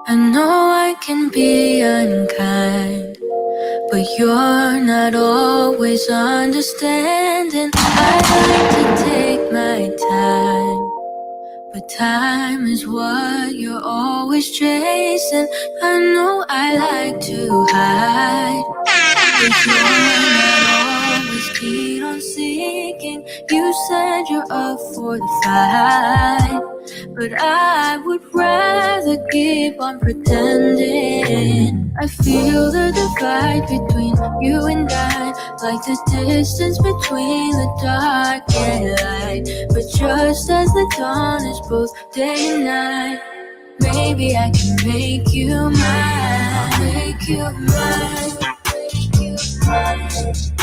I know I can be unkind, but you're not always understanding. I like to take my time, but time is what you're always chasing. I know I like to hide, but you're not always keen on seeking. You said you're up for the fight, but I would rather keep on pretending. I feel the divide between you and I, like the distance between the dark and light. But just as the dawn is both day and night, maybe I can make you mine. Make you mine.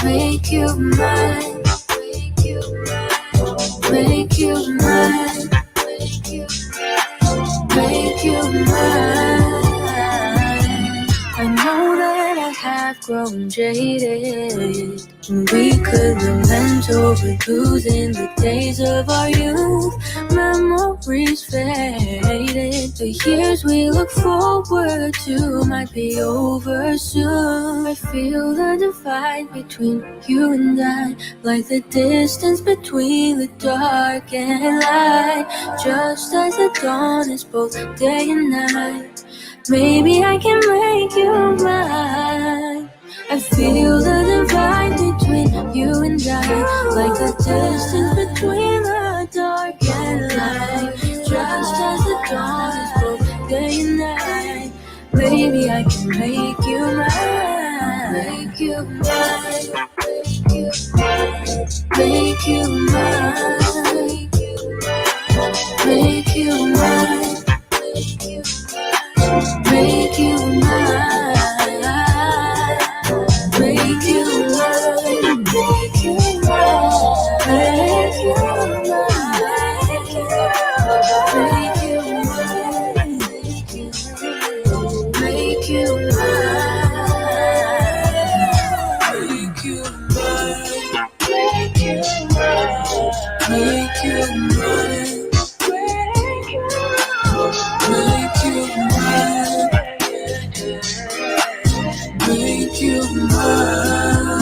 Make you mine. Make you mine. Make you mine. Make you mine. I know that I have grown jaded, and we could lament over losing the days of our youth. Memories faded, the years we look forward to might be over soon. I feel the divide between you and I, like the distance between the dark and light. Just as the dawn is both day and night, maybe I can make you mine. I feel the divide between you and I, like the distance between the dark and light. Just as the dawn is both day and night, maybe I can make you mine. Make you mine. Make you mine. Make you mine. Make you mine. Make you mine. Make you mine. Make you mine. Make you mine. Make you mine. you mine.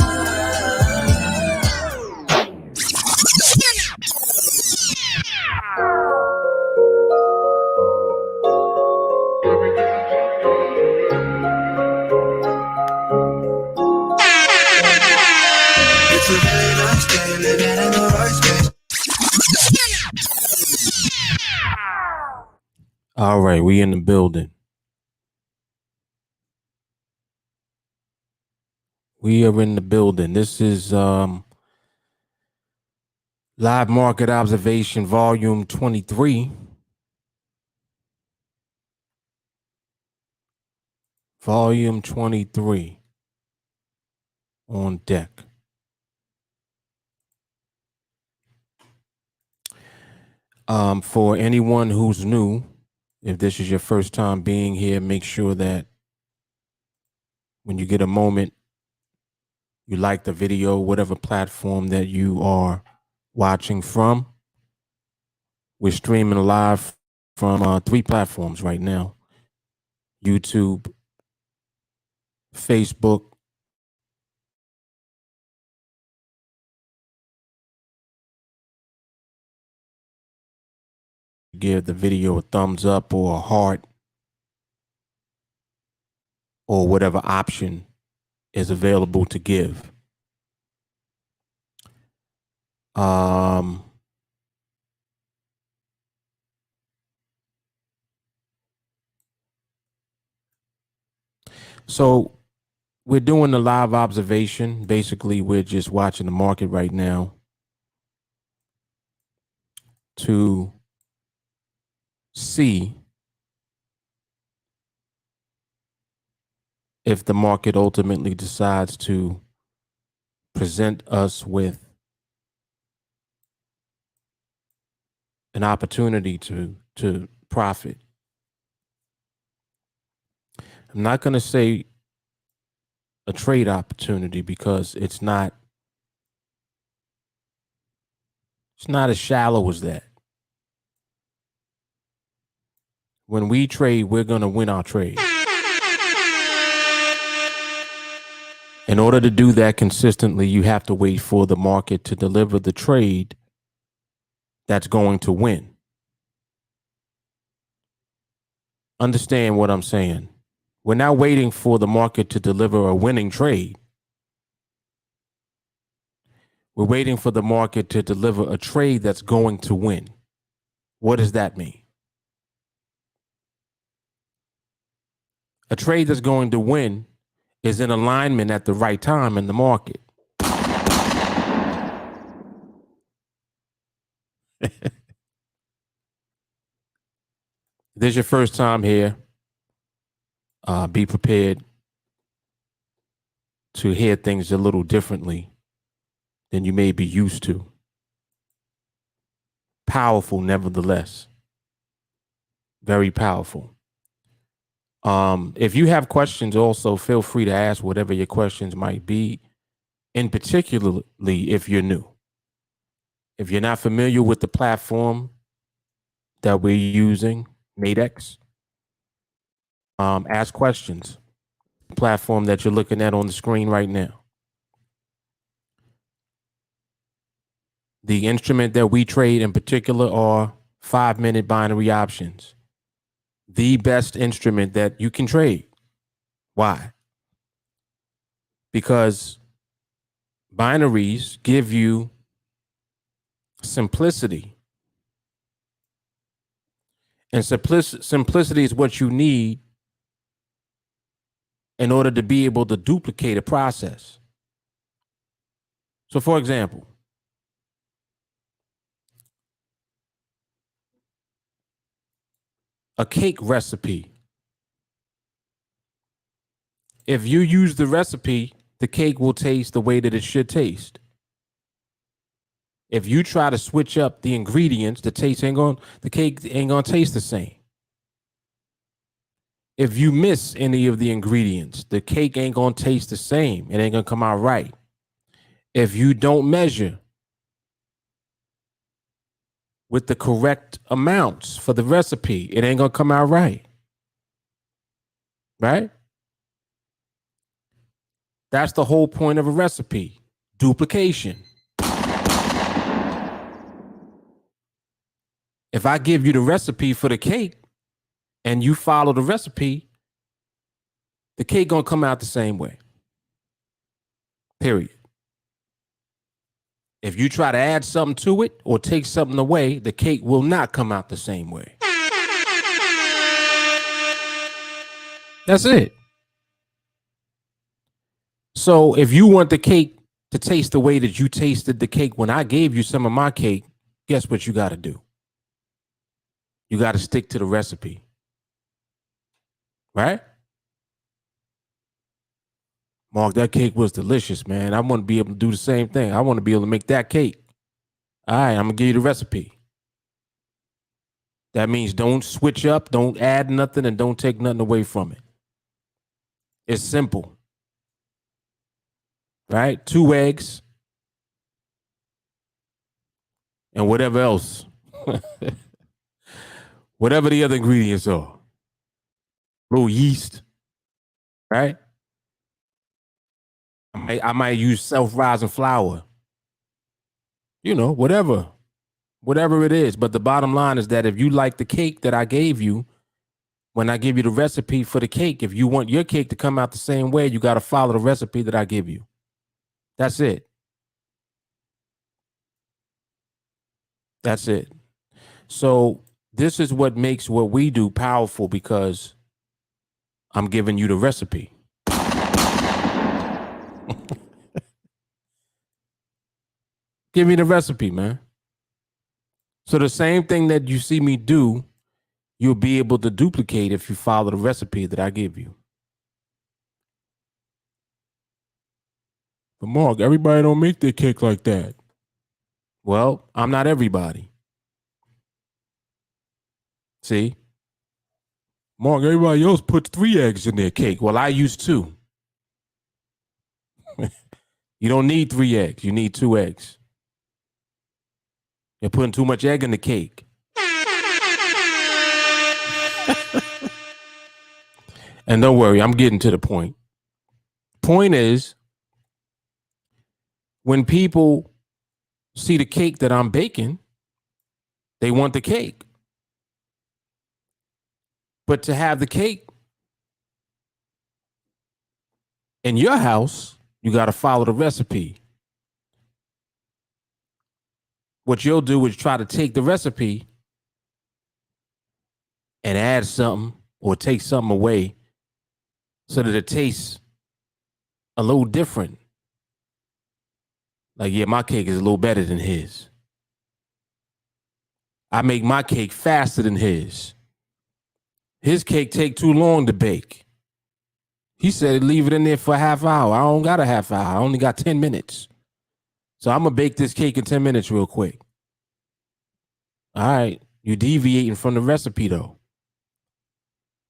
It's a very nice day, living in the right space. All right, we in the building. We are in the building. This is Live Market Observation Volume 23. Volume 23 on deck. For anyone who's new, if this is your first time being here, make sure that when you get a moment, you like the video, whatever platform that you are watching from. We're streaming live from 3 platforms right now: YouTube, Facebook, give the video a thumbs up or a heart or whatever option is available to give. So we're doing the live observation. Basically, we're just watching the market right now to see if the market ultimately decides to present us with an opportunity to profit. I'm not going to say a trade opportunity because it's not as shallow as that. When we trade, we're going to win our trade. In order to do that consistently, you have to wait for the market to deliver the trade that's going to win. Understand what I'm saying. We're not waiting for the market to deliver a winning trade. We're waiting for the market to deliver a trade that's going to win. What does that mean? A trade that's going to win is in alignment at the right time in the market. This is your first time here. Be prepared to hear things a little differently than you may be used to. Powerful, nevertheless. Very powerful. If you have questions, also feel free to ask whatever your questions might be, in particularly if you're new. If you're not familiar with the platform that we're using, NADEX, ask questions. The platform that you're looking at on the screen right now. The instrument that we trade in particular are 5-minute binary options. The best instrument that you can trade. Why? Because binaries give you simplicity. And simplicity is what you need in order to be able to duplicate a process. So, for example, a cake recipe. If you use the recipe, the cake will taste the way that it should taste. If you try to switch up the ingredients, the cake ain't gonna taste the same. If you miss any of the ingredients, the cake ain't gonna taste the same. It ain't gonna come out right. If you don't measure with the correct amounts for the recipe, it ain't gonna come out right. Right? That's the whole point of a recipe. Duplication. If I give you the recipe for the cake and you follow the recipe, the cake gonna come out the same way. Period. If you try to add something to it or take something away, the cake will not come out the same way. That's it. So if you want the cake to taste the way that you tasted the cake when I gave you some of my cake, guess what you got to do? You got to stick to the recipe. Right? Mark, that cake was delicious, man. I want to be able to do the same thing. I want to be able to make that cake. All right, I'm going to give you the recipe. That means don't switch up, don't add nothing, and don't take nothing away from it. It's simple. Right? 2 eggs and whatever else. Whatever the other ingredients are. A little yeast. Right? I might use self-rising flour. You know, whatever it is. But the bottom line is that if you like the cake that I gave you, when I give you the recipe for the cake, if you want your cake to come out the same way, you got to follow the recipe that I give you. That's it. That's it. So this is what makes what we do powerful, because I'm giving you the recipe. Give me the recipe, man. So the same thing that you see me do, you'll be able to duplicate if you follow the recipe that I give you. But Mark, everybody don't make their cake like that. Well, I'm not everybody. See? Mark, everybody else puts 3 eggs in their cake. Well, I use 2. You don't need 3 eggs. You need 2 eggs. You're putting too much egg in the cake. And don't worry, I'm getting to the point. Point is, when people see the cake that I'm baking, they want the cake. But to have the cake in your house, you got to follow the recipe. What you'll do is try to take the recipe and add something or take something away so that it tastes a little different. Like, yeah, my cake is a little better than his. I make my cake faster than his. His cake take too long to bake. He said leave it in there for a half hour. I don't got a half hour. I only got 10 minutes. So I'm going to bake this cake in 10 minutes real quick. All right. You're deviating from the recipe, though.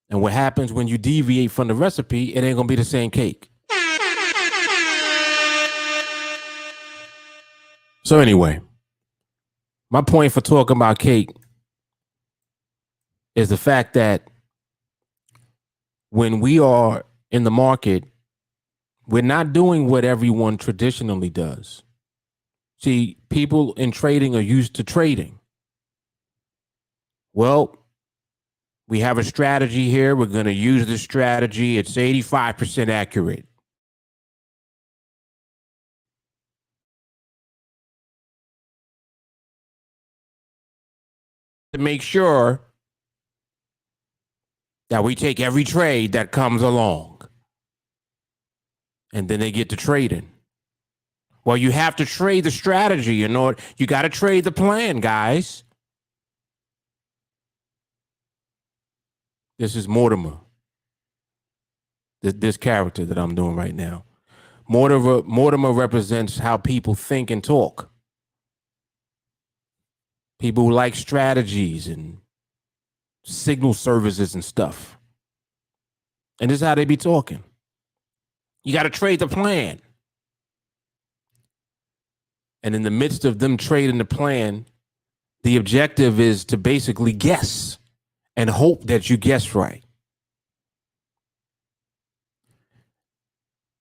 And what happens when you deviate from the recipe, it ain't going to be the same cake. So anyway, my point for talking about cake is the fact that when we are in the market, we're not doing what everyone traditionally does. See, people in trading are used to trading. Well, we have a strategy here. We're going to use this strategy. It's 85% accurate. To make sure that we take every trade that comes along. And then they get to trading. Well, you have to trade the strategy in order. You got to trade the plan, guys. This is Mortimer. This character that I'm doing right now. Mortimer represents how people think and talk. People who like strategies and signal services and stuff. And this is how they be talking. You got to trade the plan. And in the midst of them trading the plan, the objective is to basically guess and hope that you guess right.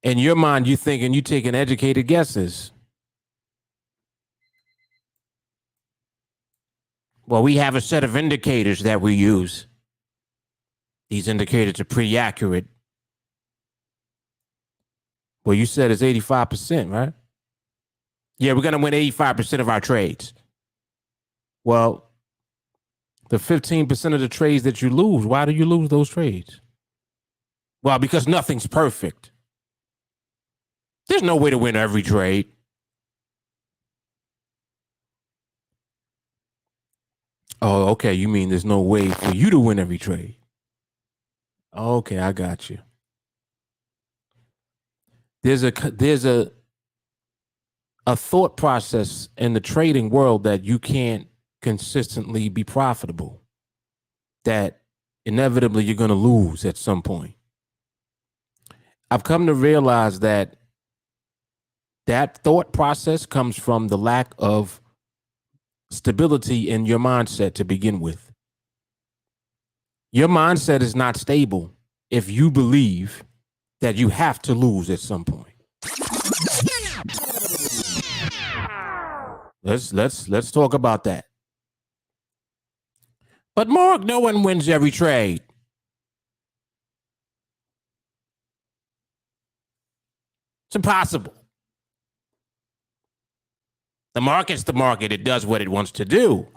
In your mind, you thinking you taking educated guesses. Well, we have a set of indicators that we use. These indicators are pretty accurate. Well, you said it's 85%, right? Yeah, we're going to win 85% of our trades. Well, the 15% of the trades that you lose, why do you lose those trades? Well, because nothing's perfect. There's no way to win every trade. Oh, okay. You mean there's no way for you to win every trade? Okay, I got you. There's a thought process in the trading world that you can't consistently be profitable, that inevitably you're going to lose at some point. I've come to realize that thought process comes from the lack of stability in your mindset to begin with. Your mindset is not stable if you believe that you have to lose at some point. Let's talk about that. But Mark, no one wins every trade. It's impossible. The market's the market. It does what it wants to do.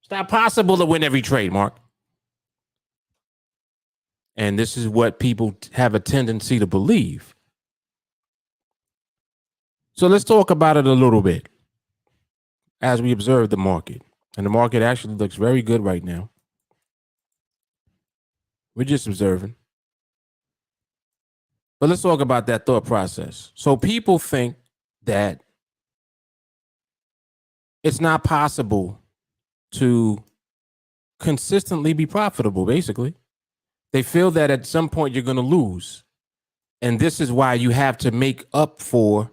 It's not possible to win every trade, Mark. And this is what people have a tendency to believe. So let's talk about it a little bit as we observe the market. And the market actually looks very good right now. We're just observing. But let's talk about that thought process. So people think that it's not possible to consistently be profitable, basically. They feel that at some point you're going to lose. And this is why you have to make up for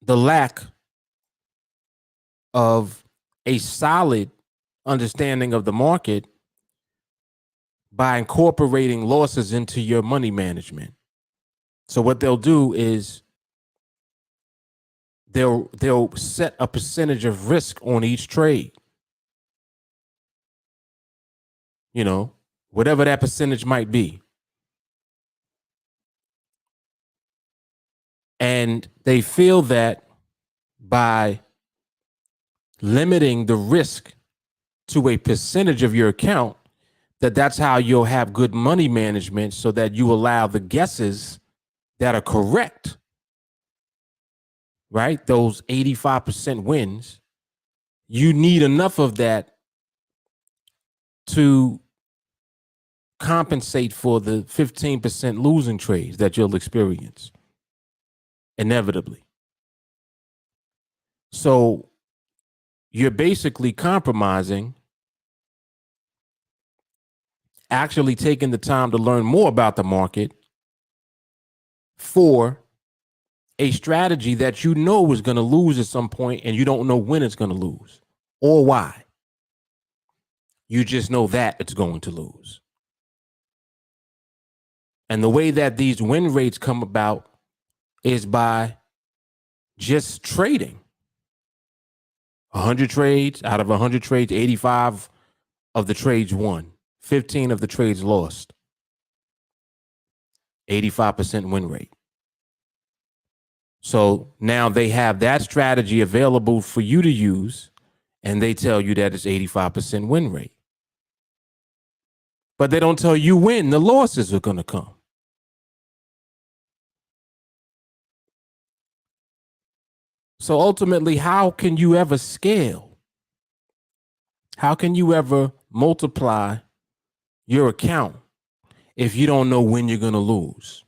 the lack of a solid understanding of the market by incorporating losses into your money management. So what they'll do is they'll set a percentage of risk on each trade. You know, whatever that percentage might be. And they feel that by limiting the risk to a percentage of your account, that's how you'll have good money management, so that you allow the guesses that are correct, right? Those 85% wins. You need enough of that to compensate for the 15% losing trades that you'll experience inevitably. So you're basically compromising actually taking the time to learn more about the market for a strategy that you know is going to lose at some point, and you don't know when it's going to lose or why. You just know that it's going to lose. And the way that these win rates come about is by just trading. 100 trades, out of 100 trades, 85 of the trades won. 15 of the trades lost. 85% win rate. So now they have that strategy available for you to use, and they tell you that it's 85% win rate. But they don't tell you when the losses are going to come. So ultimately, how can you ever scale? How can you ever multiply your account if you don't know when you're going to lose?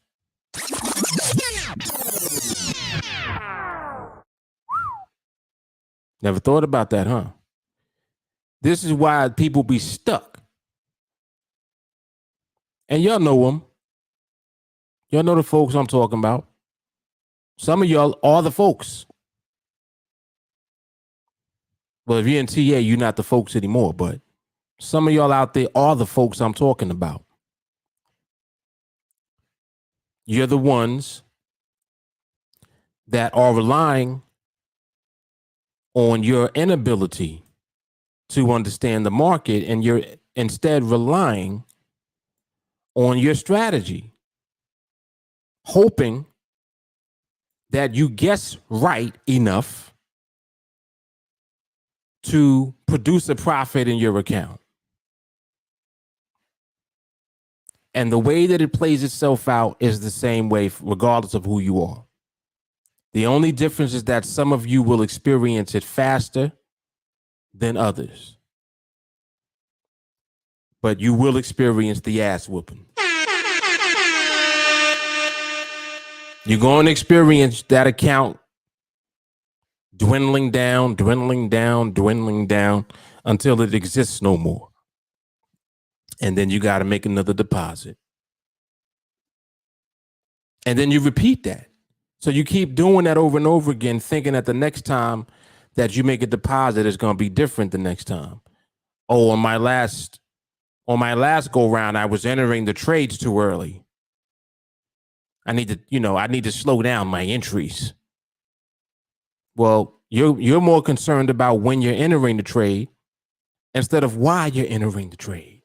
Never thought about that, huh? This is why people be stuck. And y'all know them. Y'all know the folks I'm talking about. Some of y'all are the folks. Well, if you're in TA, you're not the folks anymore, but some of y'all out there are the folks I'm talking about. You're the ones that are relying on your inability to understand the market, and you're instead relying on your strategy, hoping that you guess right enough to produce a profit in your account. And the way that it plays itself out is the same way, regardless of who you are. The only difference is that some of you will experience it faster than others, but you will experience the ass whooping. You're going to experience that account dwindling down, dwindling down, dwindling down until it exists no more. And then you got to make another deposit. And then you repeat that. So you keep doing that over and over again, thinking that the next time that you make a deposit is going to be different the next time. Oh, on my last go round, I was entering the trades too early. I need to slow down my entries. Well, you're more concerned about when you're entering the trade instead of why you're entering the trade.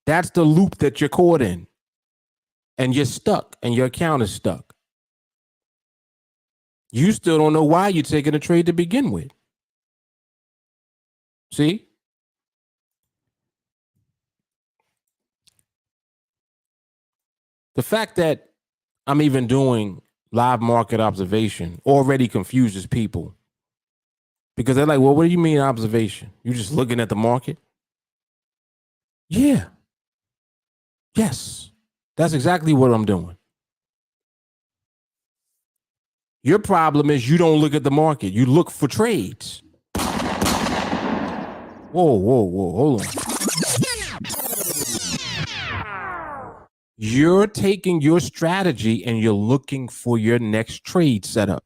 That's the loop that you're caught in. And you're stuck, and your account is stuck. You still don't know why you're taking a trade to begin with. See? The fact that I'm even doing live market observation already confuses people, because they're like, well, what do you mean observation? You're just looking at the market? Yeah. Yes. That's exactly what I'm doing. Your problem is you don't look at the market. You look for trades. Whoa, hold on. You're taking your strategy and you're looking for your next trade setup.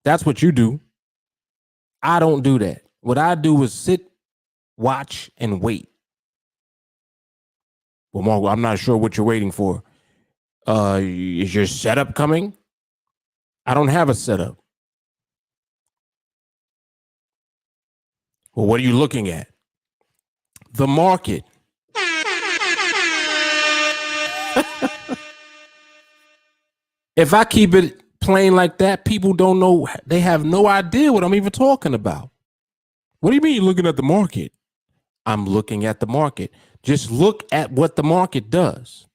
That's what you do. I don't do that. What I do is sit, watch, and wait. Well, Mark, I'm not sure what you're waiting for. Is your setup coming? I don't have a setup. Well, what are you looking at? The market. If I keep it plain like that, people don't know. They have no idea what I'm even talking about. What do you mean you're looking at the market? I'm looking at the market. Just look at what the market does.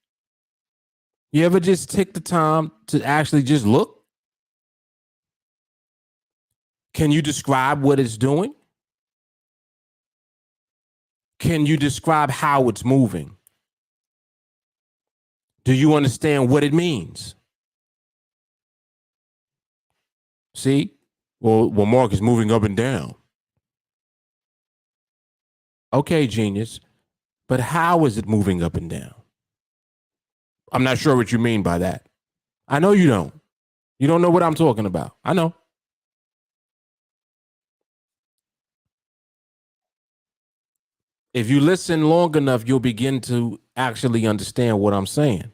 You ever just take the time to actually just look? Can you describe what it's doing? Can you describe how it's moving? Do you understand what it means? See? Well, Mark is moving up and down. Okay, genius. But how is it moving up and down? I'm not sure what you mean by that. I know you don't. You don't know what I'm talking about. I know. If you listen long enough, you'll begin to actually understand what I'm saying.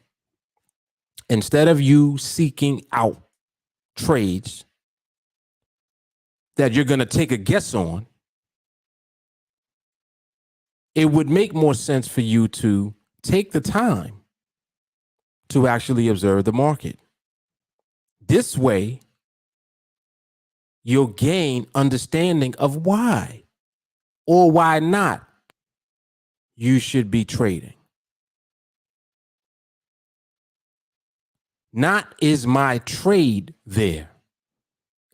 Instead of you seeking out trades that you're going to take a guess on, it would make more sense for you to take the time to actually observe the market. This way, you'll gain understanding of why or why not you should be trading. Not is my trade there.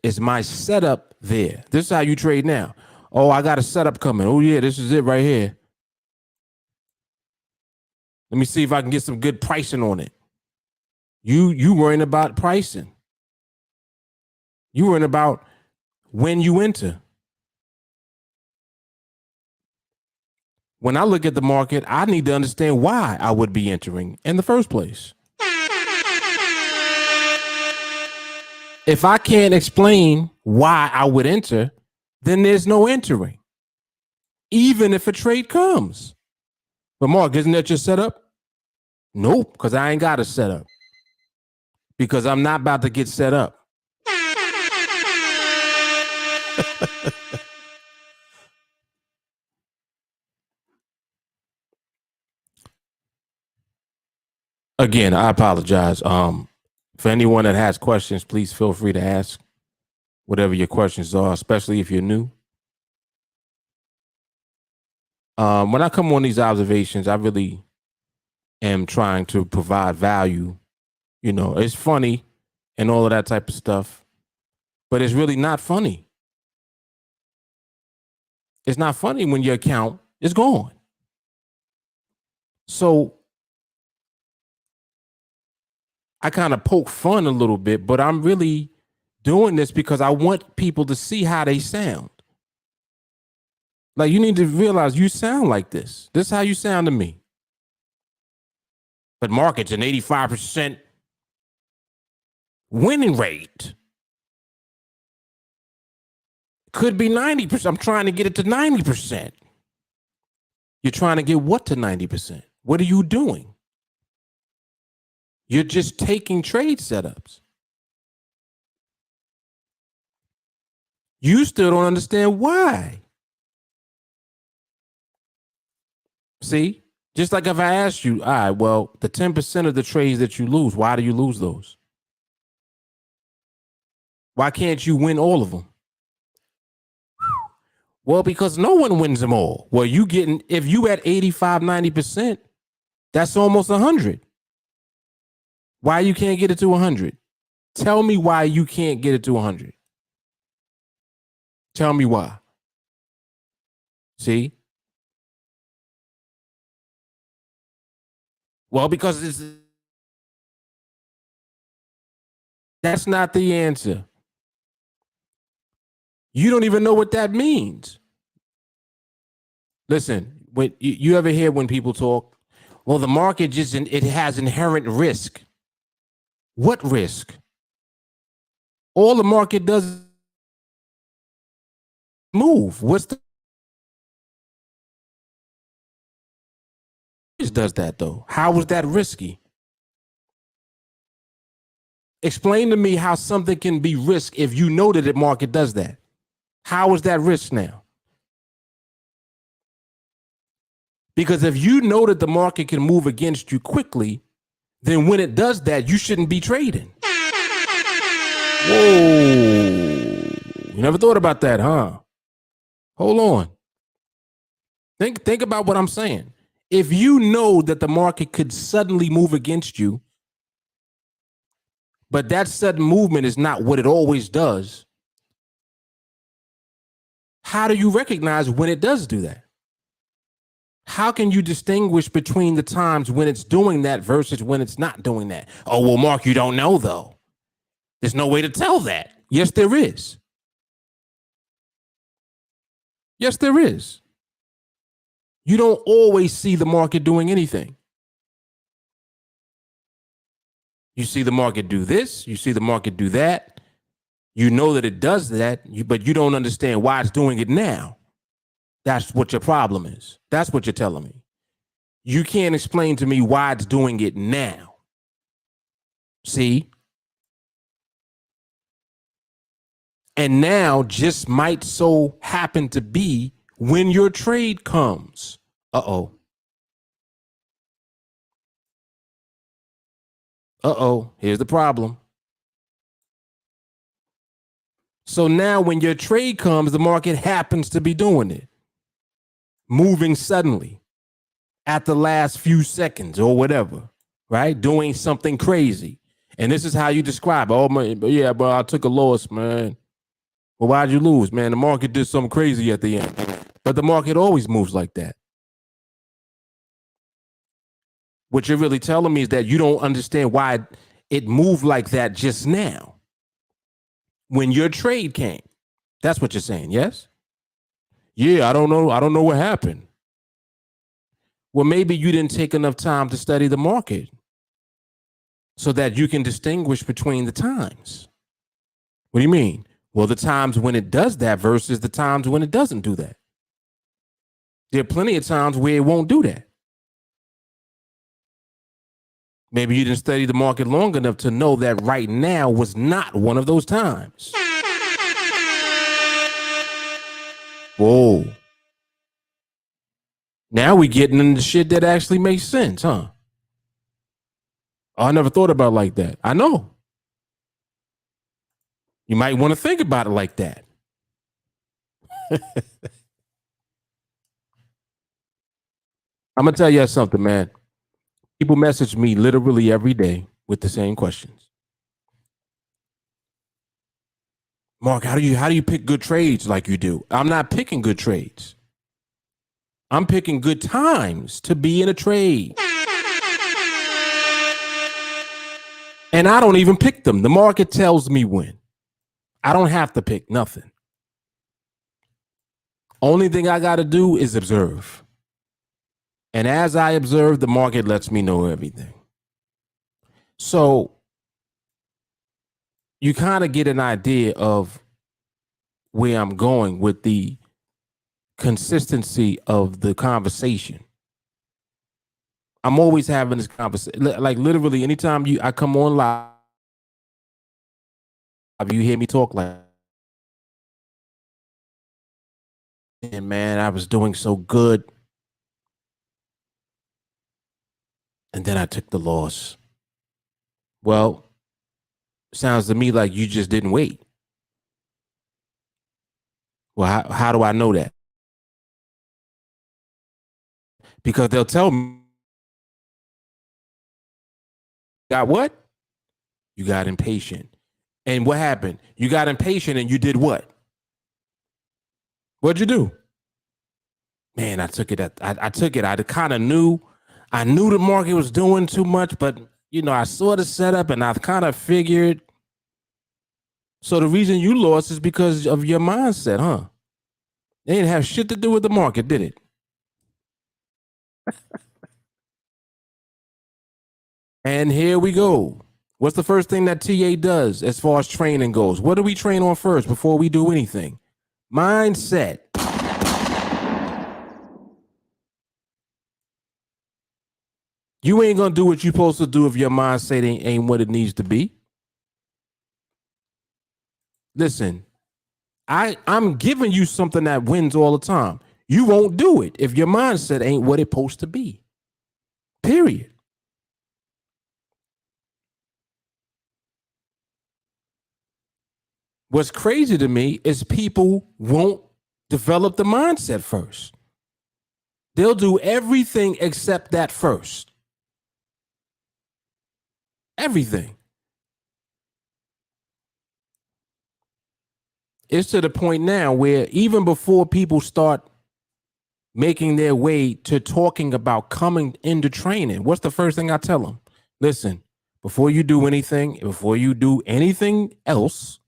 Is my setup there? This is how you trade now. Oh, I got a setup coming. Oh, yeah, this is it right here. Let me see if I can get some good pricing on it. You worrying about pricing. You worrying about when you enter. When I look at the market, I need to understand why I would be entering in the first place. If I can't explain why I would enter, then there's no entering, even if a trade comes. But Mark, isn't that your setup? Nope, because I ain't got a setup. Because I'm not about to get set up. Again, I apologize. For anyone that has questions, please feel free to ask whatever your questions are, especially if you're new. When I come on these observations, I really am trying to provide value. You know, it's funny and all of that type of stuff, but it's really not funny. It's not funny when your account is gone. So I kind of poke fun a little bit, but I'm really doing this because I want people to see how they sound. Like, you need to realize you sound like this. This is how you sound to me. But market's an 85% winning rate. Could be 90%. I'm trying to get it to 90%. You're trying to get what to 90%? What are you doing? You're just taking trade setups. You still don't understand why. See, just like if I asked you, all right, well, the 10% of the trades that you lose, why do you lose those? Why can't you win all of them? Well, because no one wins them all. Well, you getting, if you at 85, 90%, that's almost 100. Why you can't get it to 100? Tell me why you can't get it to 100. Tell me why. See? Well, because that's not the answer. You don't even know what that means. Listen, when you ever hear when people talk, well, the market just, it has inherent risk. What risk? All the market does is move. What's the does that though? How is that risky? Explain to me how something can be risk if you know that the market does that. How is that risk now? Because if you know that the market can move against you quickly, then when it does that, you shouldn't be trading. Whoa. You never thought about that, huh? Hold on. Think about what I'm saying. If you know that the market could suddenly move against you, but that sudden movement is not what it always does, how do you recognize when it does do that? How can you distinguish between the times when it's doing that versus when it's not doing that? Oh, well, Mark, you don't know, though. There's no way to tell that. Yes, there is. Yes, there is. You don't always see the market doing anything. You see the market do this. You see the market do that. You know that it does that, but you don't understand why it's doing it now. That's what your problem is. That's what you're telling me. You can't explain to me why it's doing it now. See? And now just might so happen to be when your trade comes. Uh-oh. Uh-oh. Here's the problem. So now when your trade comes, the market happens to be doing it. Moving suddenly at the last few seconds or whatever, right? Doing something crazy. And this is how you describe it. Oh, man, yeah, but I took a loss, man. Well, why'd you lose, man? The market did something crazy at the end. But the market always moves like that. What you're really telling me is that you don't understand why it moved like that just now when your trade came. That's what you're saying, yes? Yeah, I don't know. I don't know what happened. Well, maybe you didn't take enough time to study the market so that you can distinguish between the times. What do you mean? Well, the times when it does that versus the times when it doesn't do that. There are plenty of times where it won't do that. Maybe you didn't study the market long enough to know that right now was not one of those times. Whoa. Now we getting into shit that actually makes sense, huh? Oh, I never thought about it like that. I know. You might want to think about it like that. I'm going to tell you something, man. People message me literally every day with the same questions. Mark, how do you pick good trades like you do? I'm not picking good trades. I'm picking good times to be in a trade. And I don't even pick them. The market tells me when. I don't have to pick nothing. Only thing I got to do is observe. And as I observe, the market lets me know everything. So you kind of get an idea of where I'm going with the consistency of the conversation. I'm always having this conversation. Like literally, anytime I come on live, you hear me talk like, and man, I was doing so good. And then I took the loss. Well, sounds to me like you just didn't wait. Well, how do I know that? Because they'll tell me, got what? You got impatient. And what happened? You got impatient and you did what? What'd you do? Man, I took it. I took it. I kind of knew. I knew the market was doing too much, but I saw the setup and I kind of figured. So the reason you lost is because of your mindset, huh? They didn't have shit to do with the market, did it? And here we go. What's the first thing that TA does as far as training goes? What do we train on first before we do anything? Mindset. You ain't gonna do what you're supposed to do if your mindset ain't what it needs to be. Listen, I'm giving you something that wins all the time. You won't do it if your mindset ain't what it's supposed to be. Period. What's crazy to me is people won't develop the mindset first. They'll do everything except that first. Everything. It's to the point now where even before people start making their way to talking about coming into training, what's the first thing I tell them? Listen, before you do anything else,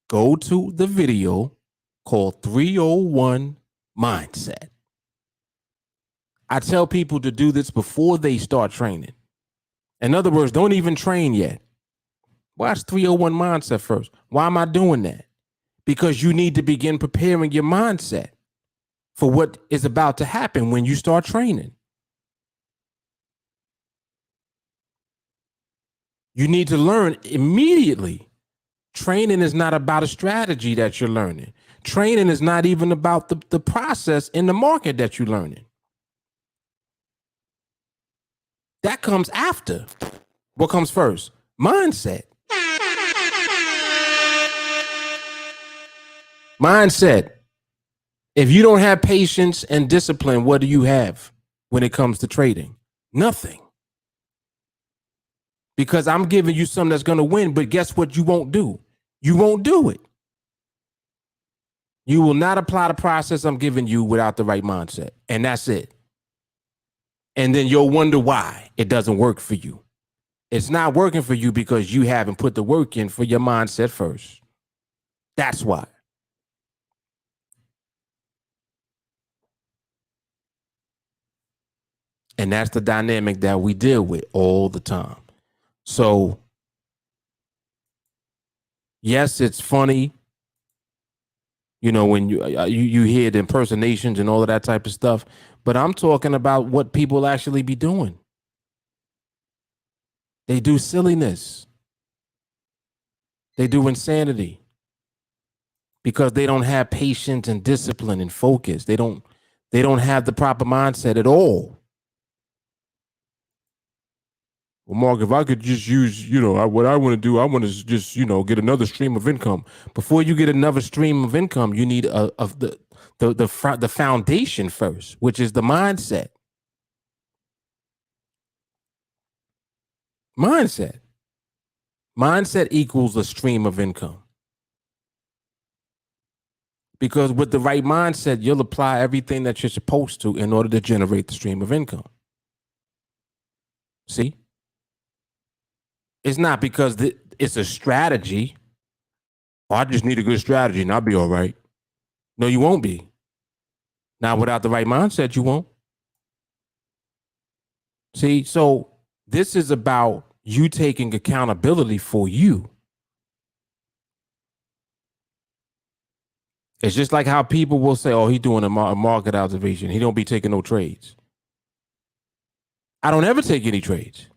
go to the video called 301 Mindset. I tell people to do this before they start training. In other words, don't even train yet. Watch 301 Mindset first. Why am I doing that? Because you need to begin preparing your mindset for what is about to happen when you start training. You need to learn immediately. Training is not about a strategy that you're learning. Training is not even about the process in the market that you're learning. That comes after. What comes first? Mindset. Mindset. If you don't have patience and discipline, what do you have when it comes to trading? Nothing. Because I'm giving you something that's going to win, but guess what you won't do? You won't do it. You will not apply the process I'm giving you without the right mindset. And that's it. And then you'll wonder why it doesn't work for you. It's not working for you because you haven't put the work in for your mindset first. That's why. And that's the dynamic that we deal with all the time. So, yes, it's funny, when you hear the impersonations and all of that type of stuff, but I'm talking about what people actually be doing. They do silliness. They do insanity because they don't have patience and discipline and focus. They don't have the proper mindset at all. Well, Mark, if I could just use, what I want to do, I want to just, get another stream of income. Before you get another stream of income, you need the foundation first, which is the mindset. Mindset equals a stream of income. Because with the right mindset, you'll apply everything that you're supposed to in order to generate the stream of income. See? It's not because it's a strategy. Oh, I just need a good strategy and I'll be all right. No, you won't be. Now, without the right mindset, you won't. See, so this is about you taking accountability for you. It's just like how people will say, oh, he's doing a market observation. He don't be taking no trades. I don't ever take any trades.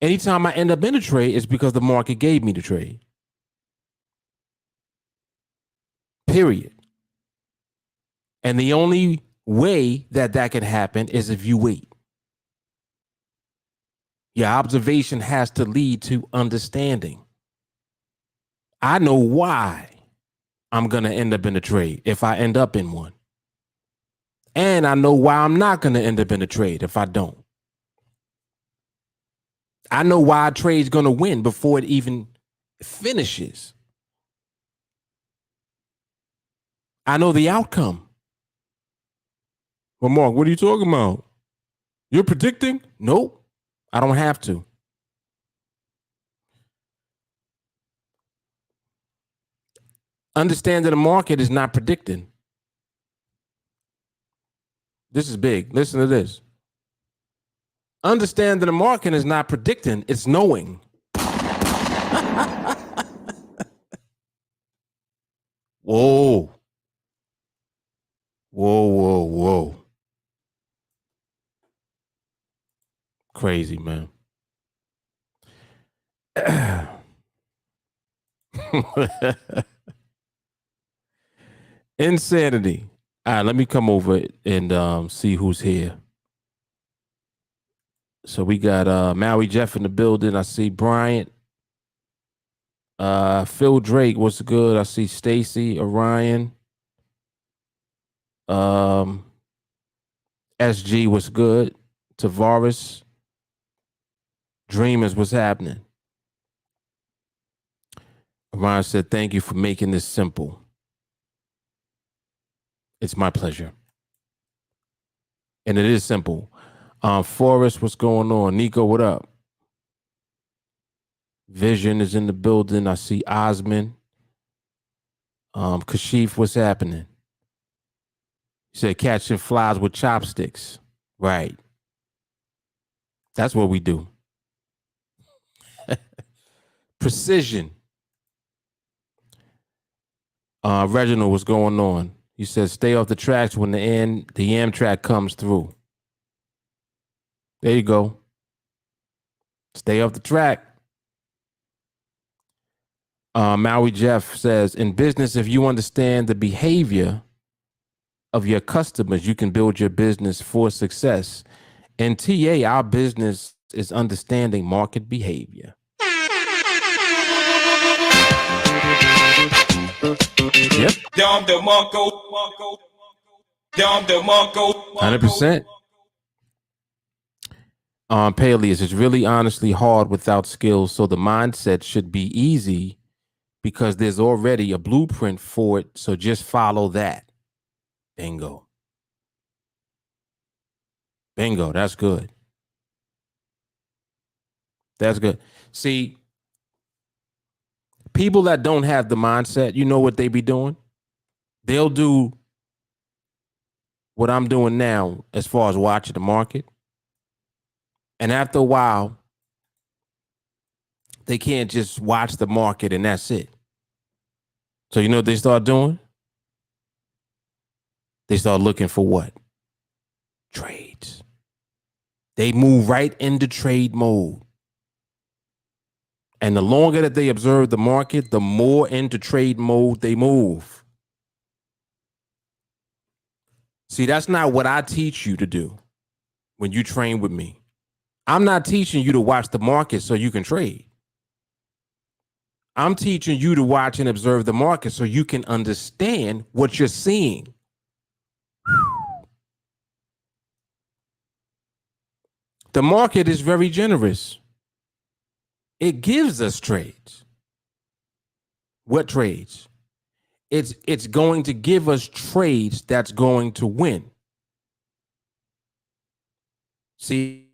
Anytime I end up in a trade, it's because the market gave me the trade. Period. And the only way that can happen is if you wait. Your observation has to lead to understanding. I know why I'm going to end up in a trade if I end up in one. And I know why I'm not going to end up in a trade if I don't. I know why a trade's going to win before it even finishes. I know the outcome. Well, Mark, what are you talking about? You're predicting? Nope, I don't have to. Understanding the market is not predicting. This is big. Listen to this. Understanding the market is not predicting, it's knowing. Whoa. Whoa, whoa, whoa. Crazy, man. Insanity. All right, let me come over and see who's here. So we got Maui Jeff in the building. I see Bryant. Phil Drake, what's good? I see Stacy, Orion. SG, what's good? Tavares. Dreamers, what's happening? Orion said, thank you for making this simple. It's my pleasure. And it is simple. Forrest, what's going on? Nico, what up? Vision is in the building. I see Osman. Kashif, what's happening? He said catching flies with chopsticks. Right. That's what we do. Precision. Reginald, what's going on? He says stay off the tracks when the Amtrak comes through. There you go. Stay off the track. Maui Jeff says, in business, if you understand the behavior of your customers, you can build your business for success. In TA, our business is understanding market behavior. Yep. 100%. Paleus, it's really honestly hard without skills, so the mindset should be easy because there's already a blueprint for it, so just follow that. Bingo. Bingo, that's good. That's good. See, people that don't have the mindset, you know what they be doing? They'll do what I'm doing now as far as watching the market. And after a while, they can't just watch the market and that's it. So you know what they start doing? They start looking for what? Trades. They move right into trade mode. And the longer that they observe the market, the more into trade mode they move. See, that's not what I teach you to do when you train with me. I'm not teaching you to watch the market so you can trade. I'm teaching you to watch and observe the market so you can understand what you're seeing. The market is very generous. It gives us trades. What trades? It's going to give us trades that's going to win. See?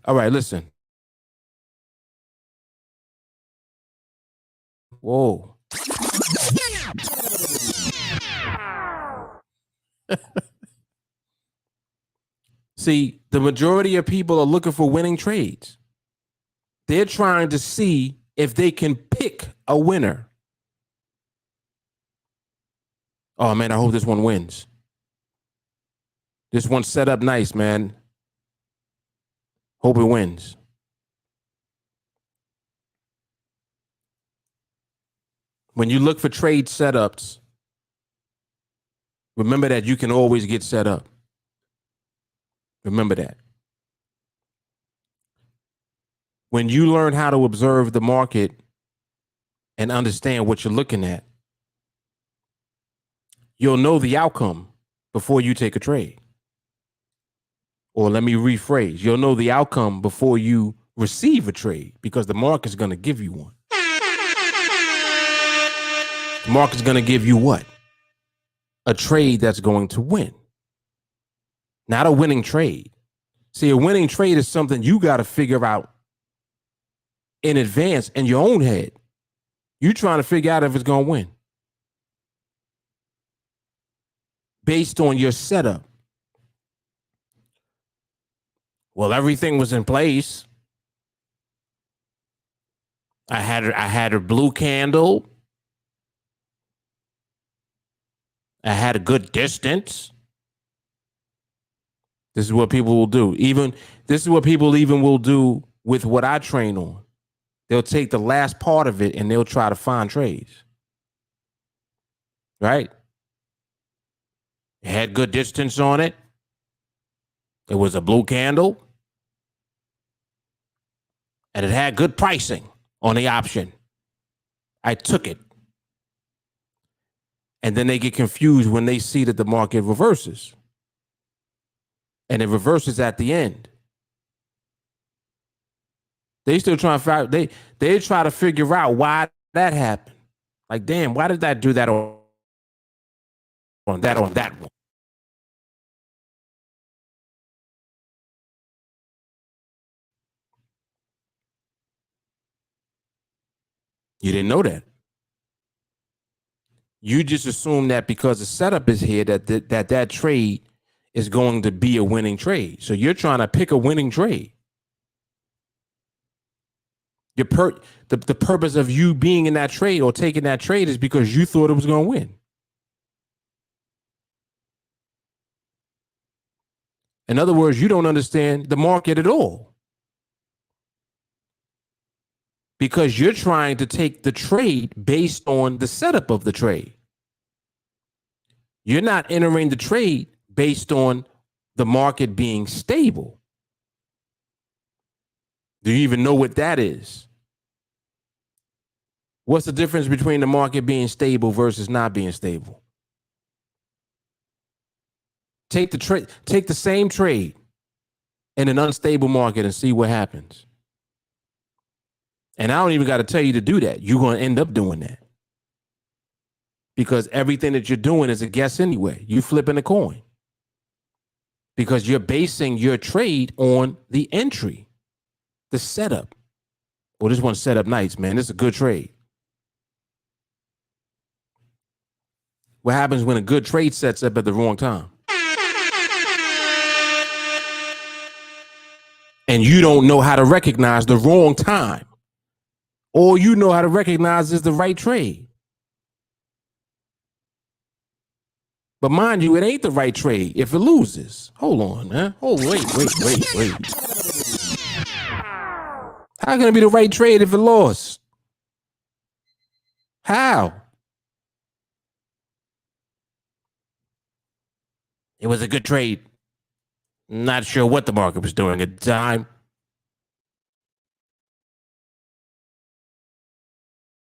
All right, listen. Whoa. See, the majority of people are looking for winning trades. They're trying to see if they can pick a winner. Oh, man, I hope this one wins. This one's set up nice, man. Hope it wins. When you look for trade setups, remember that you can always get set up. Remember that. When you learn how to observe the market and understand what you're looking at, you'll know the outcome before you take a trade. Or let me rephrase, you'll know the outcome before you receive a trade because the market's going to give you one. The market's going to give you what? A trade that's going to win. Not a winning trade. See, a winning trade is something you got to figure out in advance in your own head. You're trying to figure out if it's going to win based on your setup. Well, everything was in place. I had a blue candle. I had a good distance. This is what people will do. This is what people even will do with what I train on. They'll take the last part of it and they'll try to find trades. Right? It had good distance on it. It was a blue candle. And it had good pricing on the option. I took it. And then they get confused when they see that the market reverses. And it reverses at the end. They still trying to they try to figure out why that happened. Like, damn, why did that do that on that one? You didn't know that. You just assume that because the setup is here that trade is going to be a winning trade. So you're trying to pick a winning trade. The purpose of you being in that trade or taking that trade is because you thought it was going to win. In other words, you don't understand the market at all because you're trying to take the trade based on the setup of the trade. You're not entering the trade based on the market being stable. Do you even know what that is? What's the difference between the market being stable versus not being stable? Take the same trade in an unstable market and see what happens. And I don't even got to tell you to do that. You're going to end up doing that. Because everything that you're doing is a guess anyway. You're flipping a coin. Because you're basing your trade on the entry, the setup. Well, this one's set up nice, man. This is a good trade. What happens when a good trade sets up at the wrong time? And you don't know how to recognize the wrong time. All you know how to recognize is the right trade. But mind you, it ain't the right trade if it loses. Hold on, man. Oh, wait. How can it be the right trade if it lost? How? It was a good trade. Not sure what the market was doing at the time.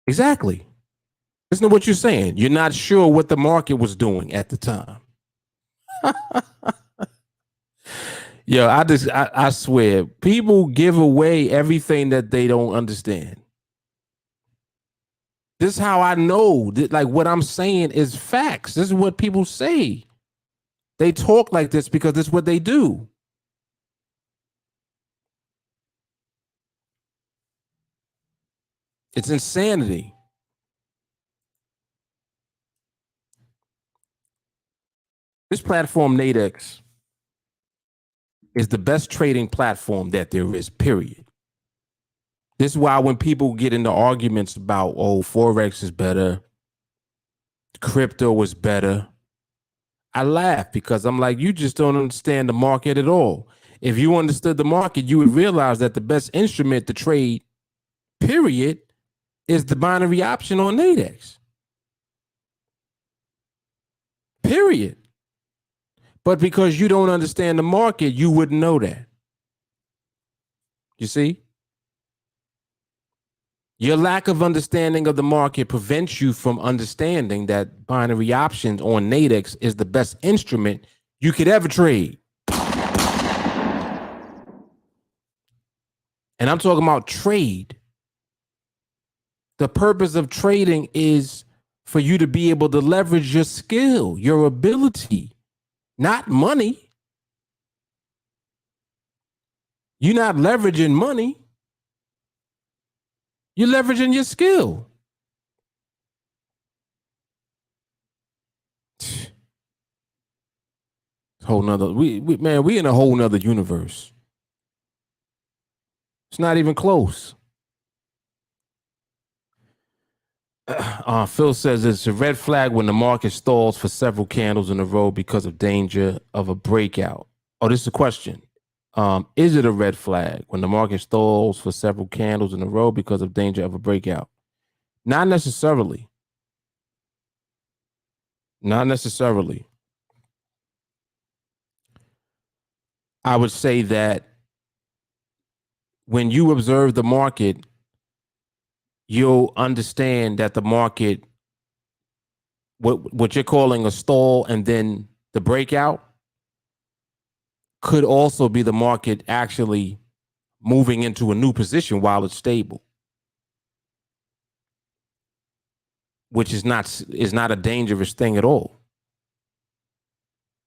Exactly. Listen to what you're saying. You're not sure what the market was doing at the time. Yo, I swear, people give away everything that they don't understand. This is how I know that, like, what I'm saying is facts. This is what people say. They talk like this because this is what they do. It's insanity. This platform, NADEX, is the best trading platform that there is, period. This is why when people get into arguments about, oh, Forex is better, crypto is better, I laugh because I'm like, you just don't understand the market at all. If you understood the market, you would realize that the best instrument to trade, period, is the binary option on NADEX. Period. But because you don't understand the market, you wouldn't know that. You see? Your lack of understanding of the market prevents you from understanding that binary options on NADEX is the best instrument you could ever trade. And I'm talking about trade. The purpose of trading is for you to be able to leverage your skill, your ability, not money. You're not leveraging money. You're leveraging your skill. Whole nother, we in a whole nother universe. It's not even close. Phil says it's a red flag when the market stalls for several candles in a row because of danger of a breakout. Oh, this is a question. Is it a red flag when the market stalls for several candles in a row because of danger of a breakout? Not necessarily. Not necessarily. I would say that when you observe the market, you'll understand that the market, what you're calling a stall and then the breakout, could also be the market actually moving into a new position while it's stable, which is not a dangerous thing at all.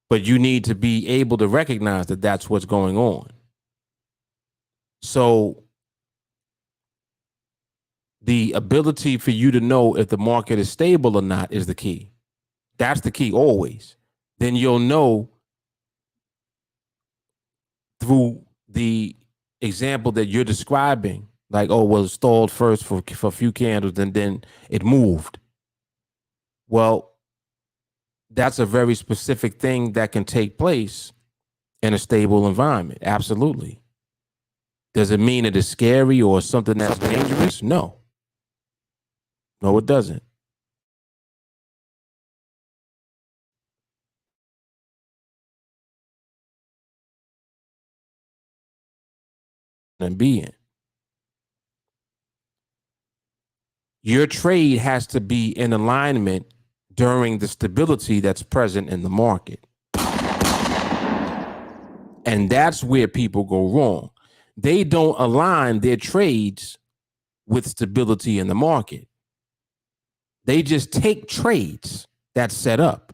But you need to be able to recognize that that's what's going on. So the ability for you to know if the market is stable or not is the key. That's the key always. Then you'll know through the example that you're describing, like, oh, well, it stalled first for a few candles and then it moved. Well, that's a very specific thing that can take place in a stable environment. Absolutely. Does it mean it is scary or something that's dangerous? No. No, it doesn't. And be in. Your trade has to be in alignment during the stability that's present in the market. And that's where people go wrong. They don't align their trades with stability in the market. They just take trades that's set up.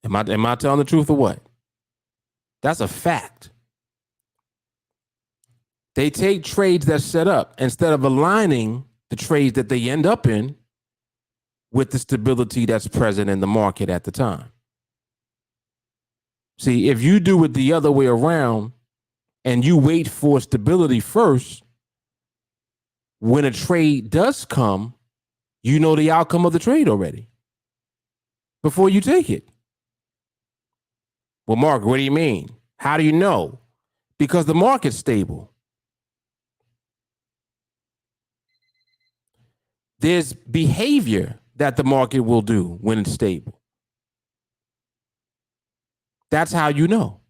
Am I telling the truth or what? That's a fact. They take trades that's set up instead of aligning the trades that they end up in with the stability that's present in the market at the time. See, if you do it the other way around and you wait for stability first, when a trade does come, You know the outcome of the trade already before you take it. Well, Mark, what do you mean? How do you know? Because the market's stable. There's behavior that the market will do when it's stable. That's how you know.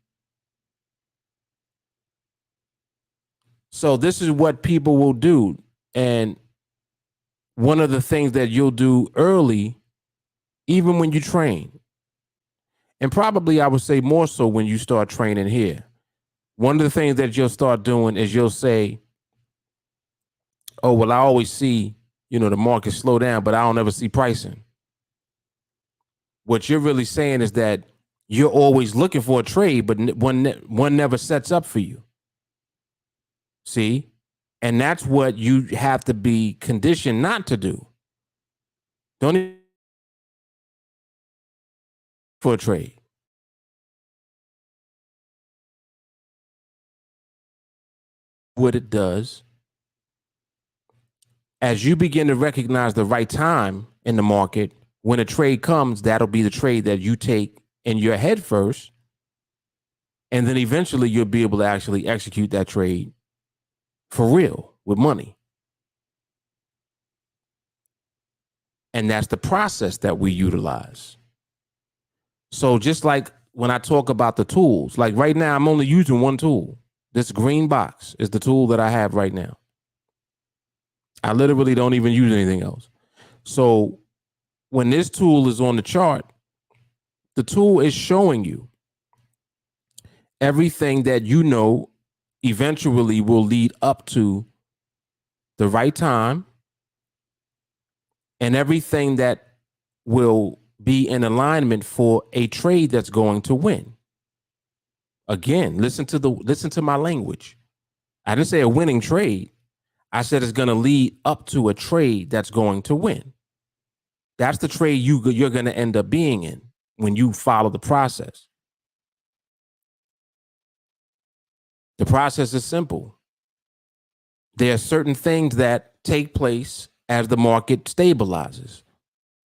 So this is what people will do. And one of the things that you'll do early, even when you train, and probably I would say more so when you start training here, one of the things that you'll start doing is you'll say, oh, well, I always see, the market slow down, but I don't ever see pricing. What you're really saying is that you're always looking for a trade, but one never sets up for you. See? And that's what you have to be conditioned not to do. Don't even for a trade. What it does, as you begin to recognize the right time in the market, when a trade comes, that'll be the trade that you take in your head first. And then eventually you'll be able to actually execute that trade for real with money. And that's the process that we utilize. So just like when I talk about the tools, like right now, I'm only using one tool. This green box is the tool that I have right now. I literally don't even use anything else. So when this tool is on the chart, the tool is showing you everything that you know eventually will lead up to the right time and everything that will be in alignment for a trade that's going to win. Again, listen to my language. I didn't say a winning trade. I said it's going to lead up to a trade that's going to win. That's the trade you're going to end up being in when you follow the process. The process is simple. There are certain things that take place as the market stabilizes.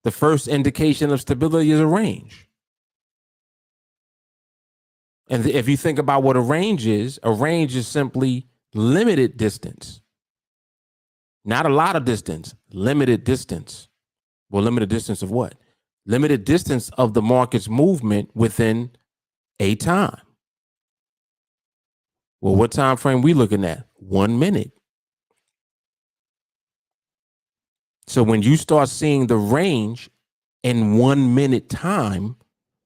The first indication of stability is a range. And if you think about what a range is simply limited distance. Not a lot of distance, limited distance. Well, limited distance of what? Limited distance of the market's movement within a time. Well, what time frame we looking at? 1 minute. So when you start seeing the range in 1 minute time,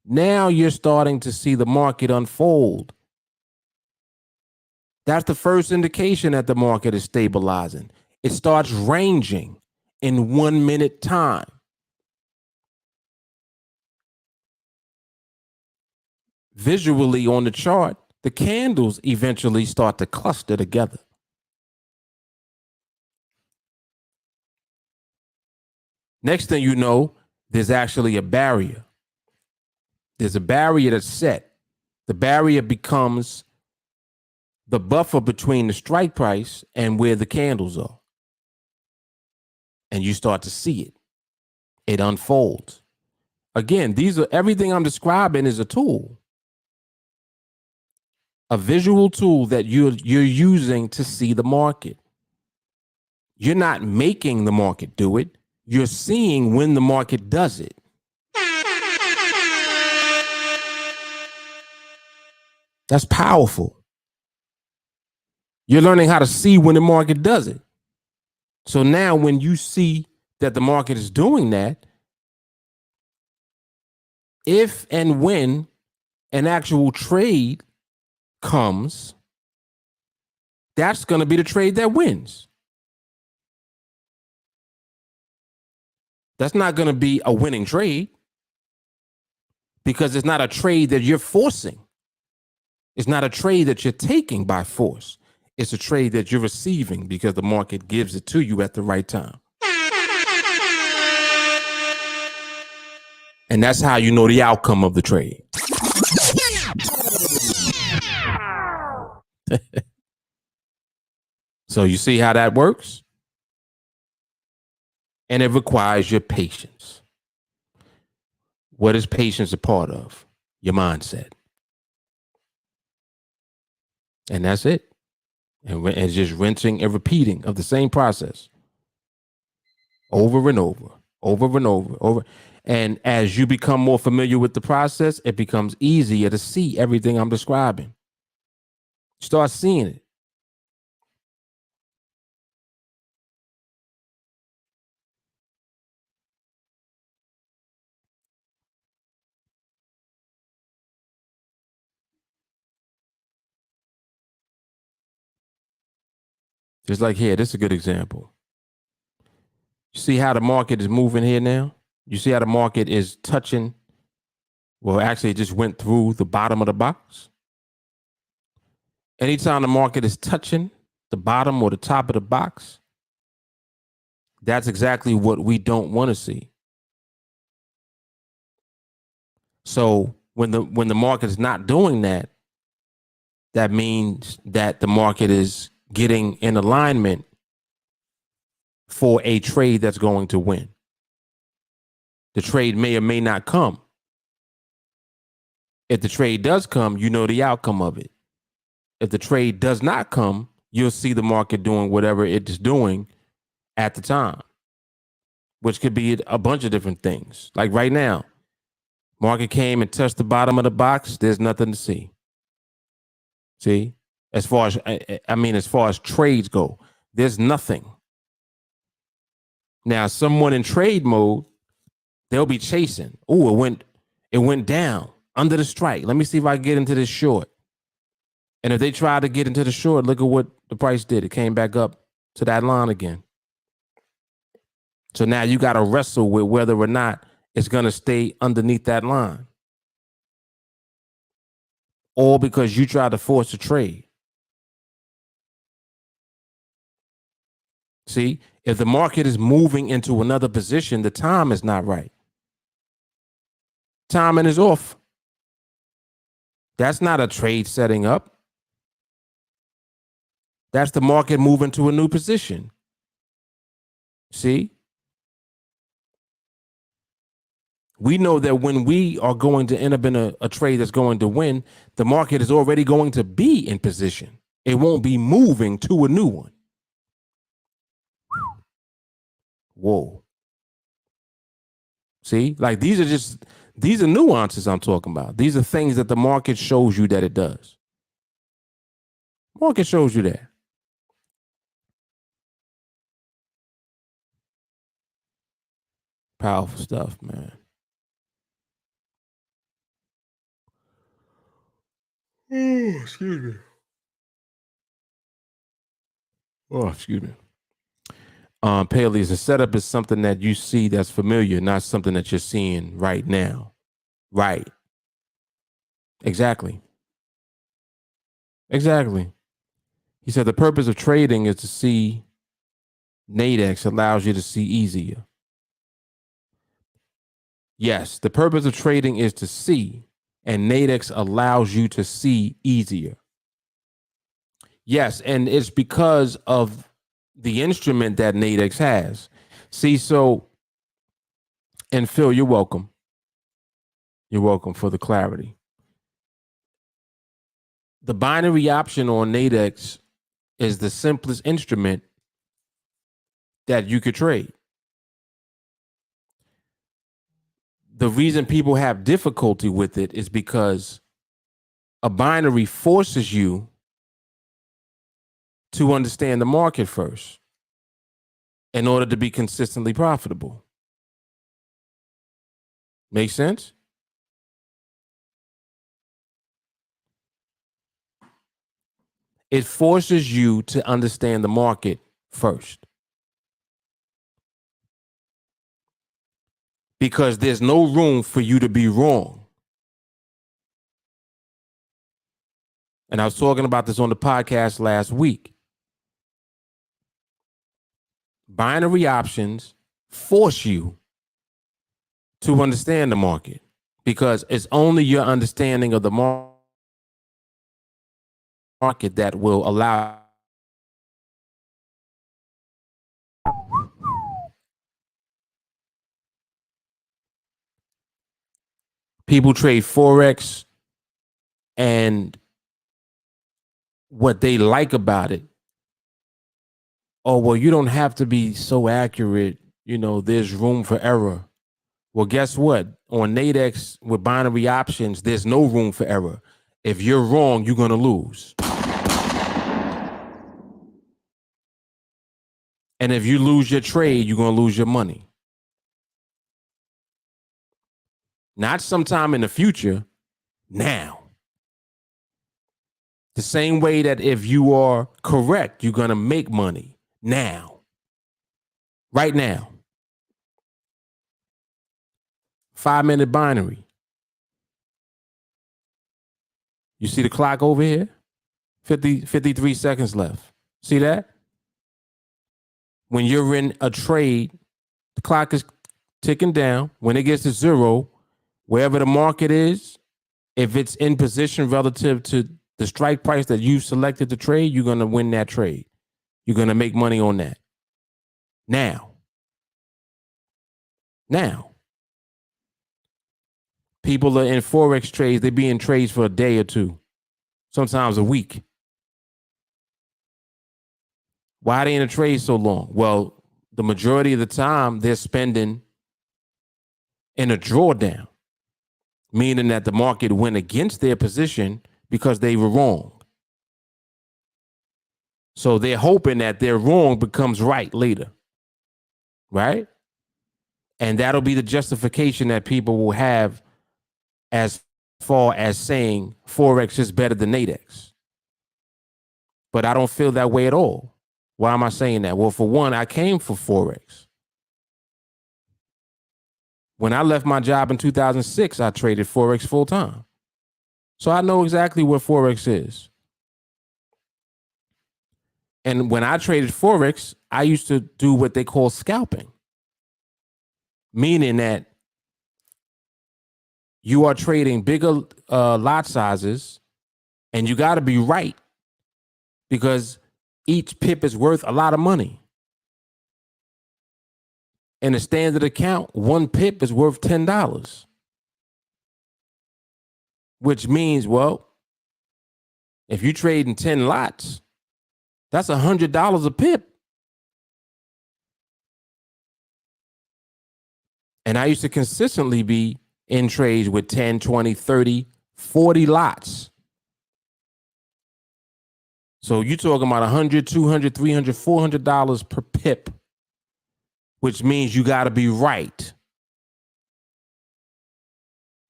now you're starting to see the market unfold. That's the first indication that the market is stabilizing. It starts ranging in 1 minute time. Visually on the chart, the candles eventually start to cluster together. Next thing you know, there's actually a barrier. There's a barrier that's set. The barrier becomes the buffer between the strike price and where the candles are. And you start to see it. It unfolds. Again, everything I'm describing is a tool. A visual tool that you're using to see the market. You're not making the market do it. You're seeing when the market does it. That's powerful. You're learning how to see when the market does it. So now when you see that the market is doing that, if and when an actual trade comes, that's going to be the trade that wins. That's not going to be a winning trade because it's not a trade that you're forcing. It's not a trade that you're taking by force. It's a trade that you're receiving because the market gives it to you at the right time. And that's how you know the outcome of the trade. So you see how that works? and it requires your patience. What is patience a part of? Your mindset. And that's it. And it's just rinsing and repeating of the same process over and over, over and over. And as you become more familiar with the process, it becomes easier to see everything I'm describing. Start seeing it. Just like here, this is a good example. You see how the market is moving here now? You see how the market is touching? Well, actually, it just went through the bottom of the box. Anytime the market is touching the bottom or the top of the box, that's exactly what we don't want to see. So when the market is not doing that, that means that the market is getting in alignment for a trade that's going to win. The trade may or may not come. If the trade does come, you know the outcome of it. If the trade does not come, you'll see the market doing whatever it is doing at the time, which could be a bunch of different things. Like right now, market came and touched the bottom of the box. There's nothing to see. See, as far as as far as trades go, there's nothing. Now, someone in trade mode, they'll be chasing. Oh, it went down under the strike. Let me see if I can get into this short. And if they try to get into the short, look at what the price did. It came back up to that line again. So now you got to wrestle with whether or not it's going to stay underneath that line. All because you try to force a trade. See, if the market is moving into another position, the time is not right. Timing is off. That's not a trade setting up. That's the market moving to a new position. See? We know that when we are going to end up in a trade that's going to win, the market is already going to be in position. It won't be moving to a new one. Whoa. See, like these are nuances I'm talking about. These are things that the market shows you that it does. Market shows you that. Powerful stuff, man. Oh, excuse me. Oh, excuse me. Paleys, the setup is something that you see that's familiar, not something that you're seeing right now. Right. Exactly. Exactly. He said the purpose of trading is to see. NADEX allows you to see easier. Yes, the purpose of trading is to see, and NADEX allows you to see easier. Yes, and it's because of the instrument that NADEX has. See, so, and Phil, you're welcome. You're welcome for the clarity. The binary option on NADEX is the simplest instrument that you could trade. The reason people have difficulty with it is because a binary forces you to understand the market first in order to be consistently profitable. Make sense? It forces you to understand the market first. Because there's no room for you to be wrong. And I was talking about this on the podcast last week. Binary options force you to understand the market because it's only your understanding of the market that will allow People trade Forex, and what they like about it, oh, well, you don't have to be so accurate. There's room for error. Well, guess what? On NADEX with binary options, there's no room for error. If you're wrong, you're going to lose. And if you lose your trade, you're going to lose your money. Not sometime in the future, now. The same way that if you are correct, you're going to make money now. Right now. 5-minute binary. You see the clock over here? 53 seconds left. See that? When you're in a trade, the clock is ticking down. When it gets to 0, wherever the market is, if it's in position relative to the strike price that you selected to trade, you're going to win that trade. You're going to make money on that. Now. People are in Forex trades. They be in trades for a day or two, sometimes a week. Why are they in a trade so long? Well, the majority of the time they're spending in a drawdown, meaning that the market went against their position because they were wrong. So they're hoping that their wrong becomes right later, right? And that'll be the justification that people will have as far as saying Forex is better than NADEX. But I don't feel that way at all. Why am I saying that? Well, for one, I came for Forex. When I left my job in 2006, I traded Forex full time. So I know exactly what Forex is. And when I traded Forex, I used to do what they call scalping, meaning that you are trading bigger lot sizes, and you got to be right because each pip is worth a lot of money. In a standard account, 1 pip is worth $10, which means, well, if you trade in 10 lots, that's $100 a pip. And I used to consistently be in trades with 10, 20, 30, 40 lots. So you're talking about $100, $200, $300, $400 per pip, which means you got to be right.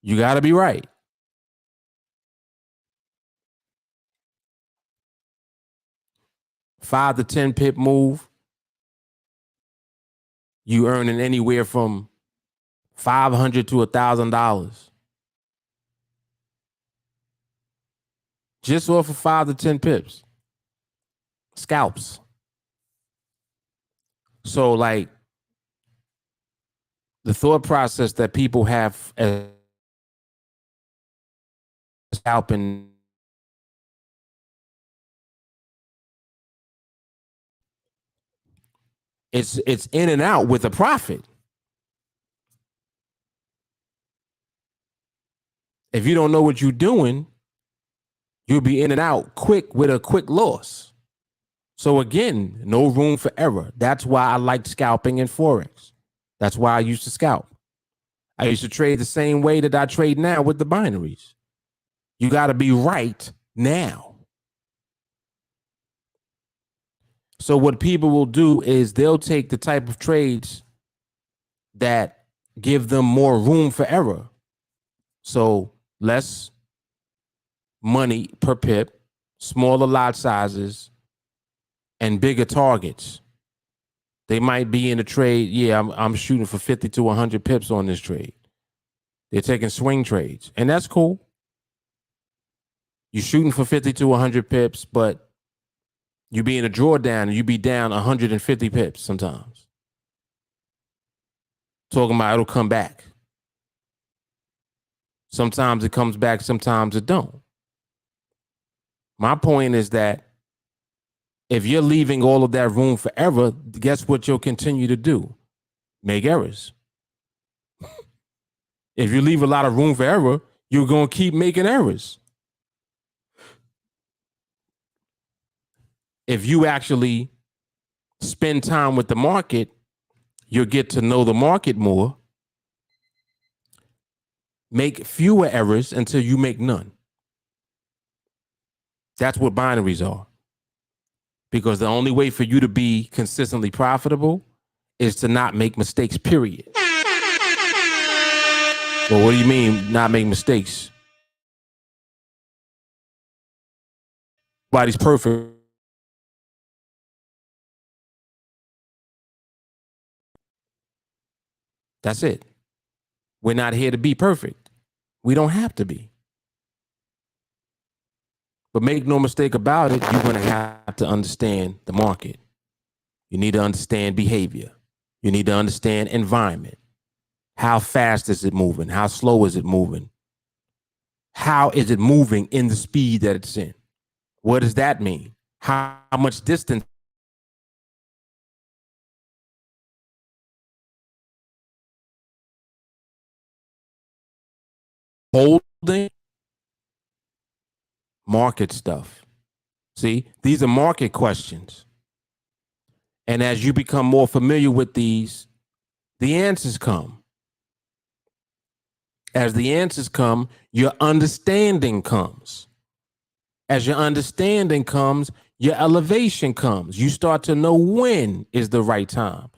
You got to be right. $5 to 10 pip move, you earning anywhere from $500 to $1,000 just off of 5 to 10 pips. Scalps. So, like, the thought process that people have as scalping, it's in and out with a profit. If you don't know what you're doing, you'll be in and out quick with a quick loss. So again, no room for error. That's why I liked scalping in Forex. That's why I used to scalp. I used to trade the same way that I trade now with the binaries. You got to be right now. So what people will do is they'll take the type of trades that give them more room for error. So less money per pip, smaller lot sizes, and bigger targets. They might be in a trade. Yeah, I'm shooting for 50 to 100 pips on this trade. They're taking swing trades, and that's cool. You're shooting for 50 to 100 pips, but you be in a drawdown and you be down 150 pips sometimes. Talking about it'll come back. Sometimes it comes back, sometimes it don't. My point is that if you're leaving all of that room for error, guess what you'll continue to do? Make errors. If you leave a lot of room for error, you're going to keep making errors. If you actually spend time with the market, you'll get to know the market more, make fewer errors until you make none. That's what binaries are. Because the only way for you to be consistently profitable is to not make mistakes, period. Well, what do you mean not make mistakes? Nobody's perfect. That's it. We're not here to be perfect. We don't have to be. But make no mistake about it, you're going to have to understand the market. You need to understand behavior. You need to understand environment. How fast is it moving? How slow is it moving? How is it moving in the speed that it's in? What does that mean? How much distance? Holding? Market stuff. See, these are market questions. And as you become more familiar with these, the answers come. As the answers come, your understanding comes. As your understanding comes, your elevation comes. You start to know when is the right time.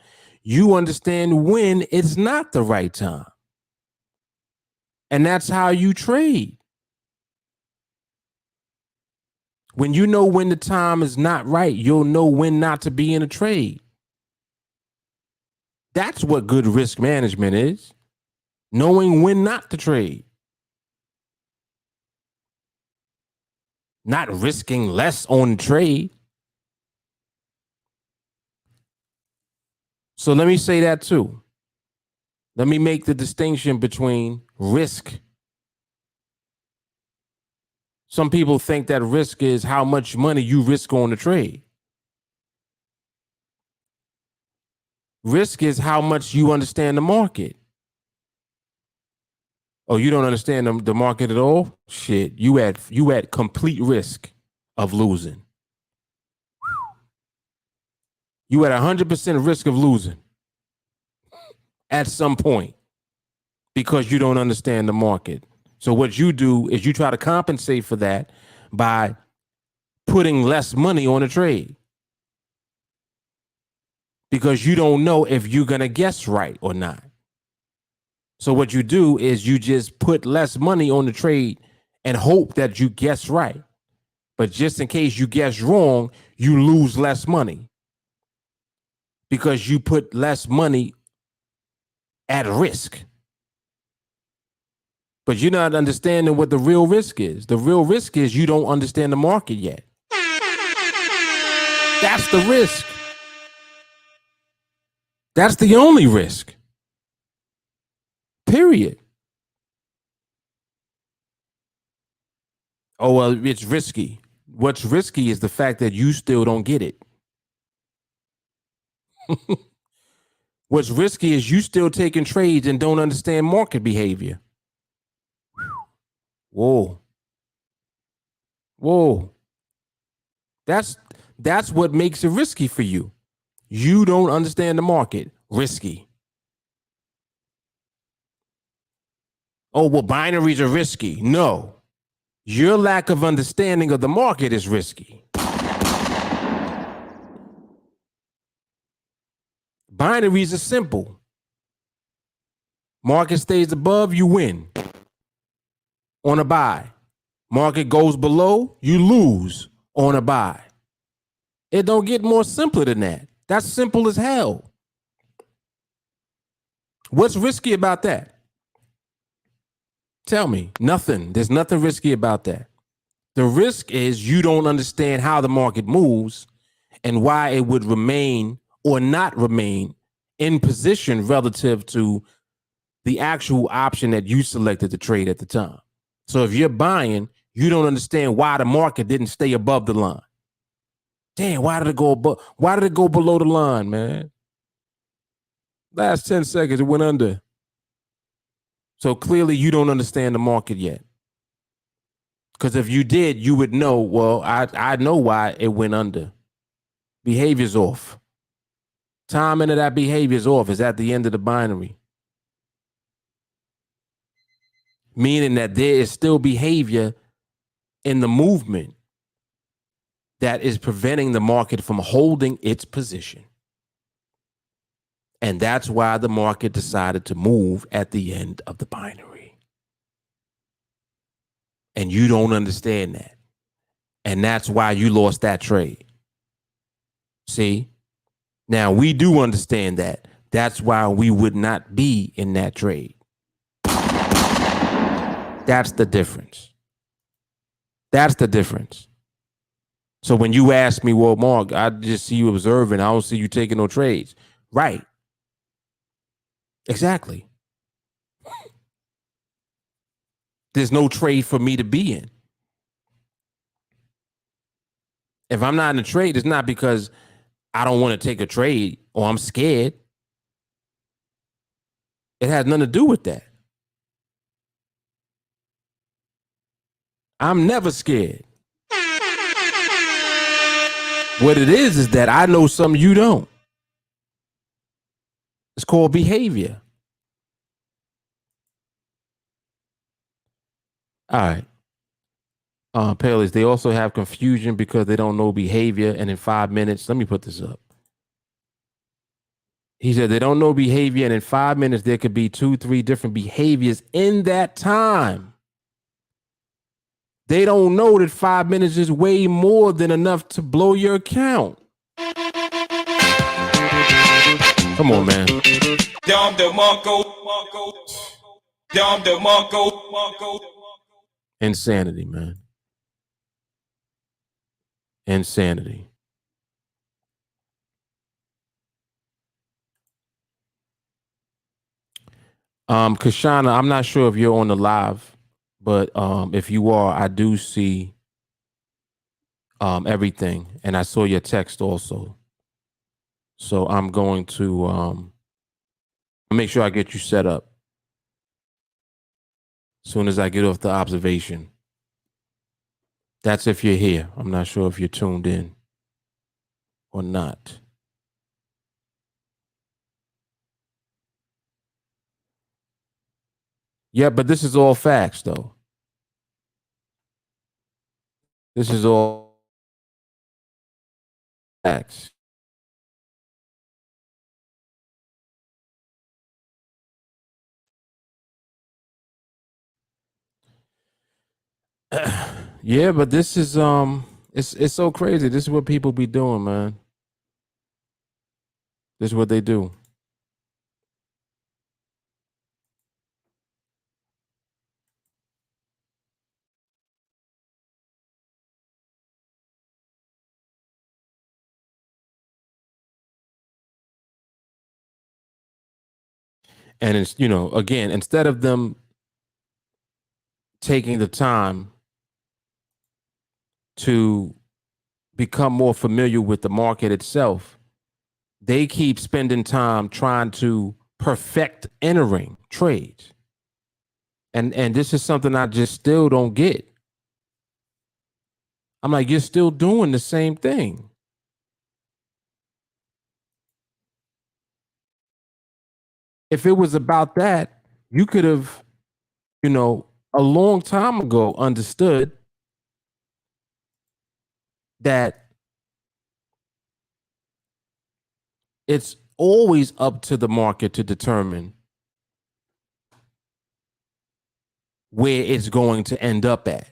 You understand when it's not the right time. And that's how you trade. When you know when the time is not right, you'll know when not to be in a trade. That's what good risk management is. Knowing when not to trade. Not risking less on trade. So let me say that too. Let me make the distinction between risk. Some people think that risk is how much money you risk on the trade. Risk is how much you understand the market. Oh, you don't understand the market at all? Shit, you at complete risk of losing. You at 100% risk of losing at some point because you don't understand the market. So what you do is you try to compensate for that by putting less money on a trade because you don't know if you're going to guess right or not. So what you do is you just put less money on the trade and hope that you guess right. But just in case you guess wrong, you lose less money because you put less money at risk. But you're not understanding what the real risk is. The real risk is you don't understand the market yet. That's the risk. That's the only risk. Period. Oh, well, it's risky. What's risky is the fact that you still don't get it. What's risky is you still taking trades and don't understand market behavior. Whoa. Whoa. That's what makes it risky for you. You don't understand the market. Risky. Oh, well, binaries are risky. No. Your lack of understanding of the market is risky. Binaries are simple. Market stays above, you win on a buy. Market goes below, you lose on a buy. It don't get more simpler than that. That's simple as hell. What's risky about that? Tell me. Nothing. There's nothing risky about that. The risk is you don't understand how the market moves and why it would remain or not remain in position relative to the actual option that you selected to trade at the time. So if you're buying, you don't understand why the market didn't stay above the line. Damn, why did it go above? Why did it go below the line, man? Last 10 seconds, it went under. So clearly you don't understand the market yet. Because if you did, you would know, well, I know why it went under. Behavior's off. Time into that behavior's off. Is at the end of the binary. Meaning that there is still behavior in the movement that is preventing the market from holding its position. And that's why the market decided to move at the end of the binary. And you don't understand that. And that's why you lost that trade. See? Now, we do understand that. That's why we would not be in that trade. That's the difference. That's the difference. So when you ask me, well, Mark, I just see you observing. I don't see you taking no trades. Right. Exactly. There's no trade for me to be in. If I'm not in a trade, it's not because I don't want to take a trade or I'm scared. It has nothing to do with that. I'm never scared. What it is that I know something you don't. It's called behavior. All right. Paleys, they also have confusion because they don't know behavior. And in 5 minutes, let me put this up. He said they don't know behavior. And in 5 minutes, there could be 2-3 different behaviors in that time. They don't know that 5 minutes is way more than enough to blow your account. Come on, man. Insanity, man. Insanity. Kashana, I'm not sure if you're on the live, but if you are, I do see everything, and I saw your text also. So I'm going to make sure I get you set up as soon as I get off the observation. That's if you're here. I'm not sure if you're tuned in or not. Yeah, but this is all facts, though. This is all facts. Yeah, but this is it's so crazy. This is what people be doing, man. This is what they do. And it's, again, instead of them taking the time to become more familiar with the market itself, they keep spending time trying to perfect entering trades. And this is something I just still don't get. I'm like, you're still doing the same thing. If it was about that, you could have, a long time ago understood that it's always up to the market to determine where it's going to end up at.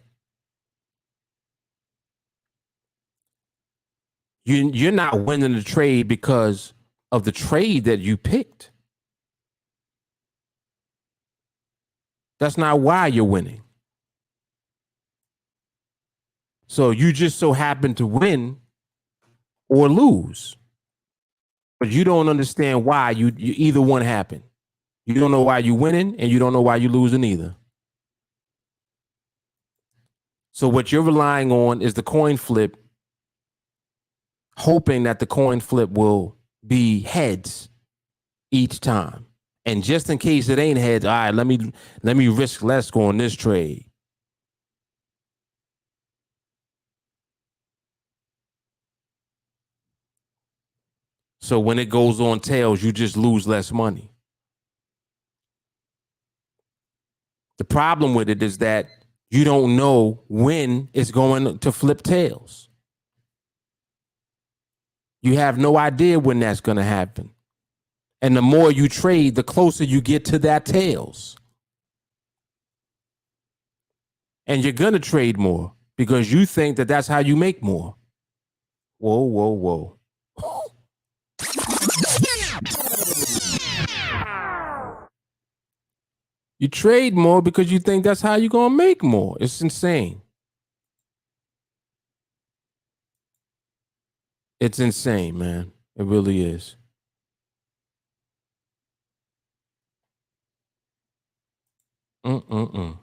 You're not winning the trade because of the trade that you picked. That's not why you're winning. So you just so happen to win or lose. But you don't understand why you either one happened. You don't know why you're winning and you don't know why you're losing either. So what you're relying on is the coin flip, hoping that the coin flip will be heads each time. And just in case it ain't heads, all right, let me risk less on this trade. So when it goes on tails, you just lose less money. The problem with it is that you don't know when it's going to flip tails. You have no idea when that's going to happen. And the more you trade, the closer you get to that tails. And you're going to trade more because you think that that's how you make more. Whoa, whoa, whoa. You trade more because you think that's how you're going to make more. It's insane. It's insane, man. It really is. Mm-mm-mm.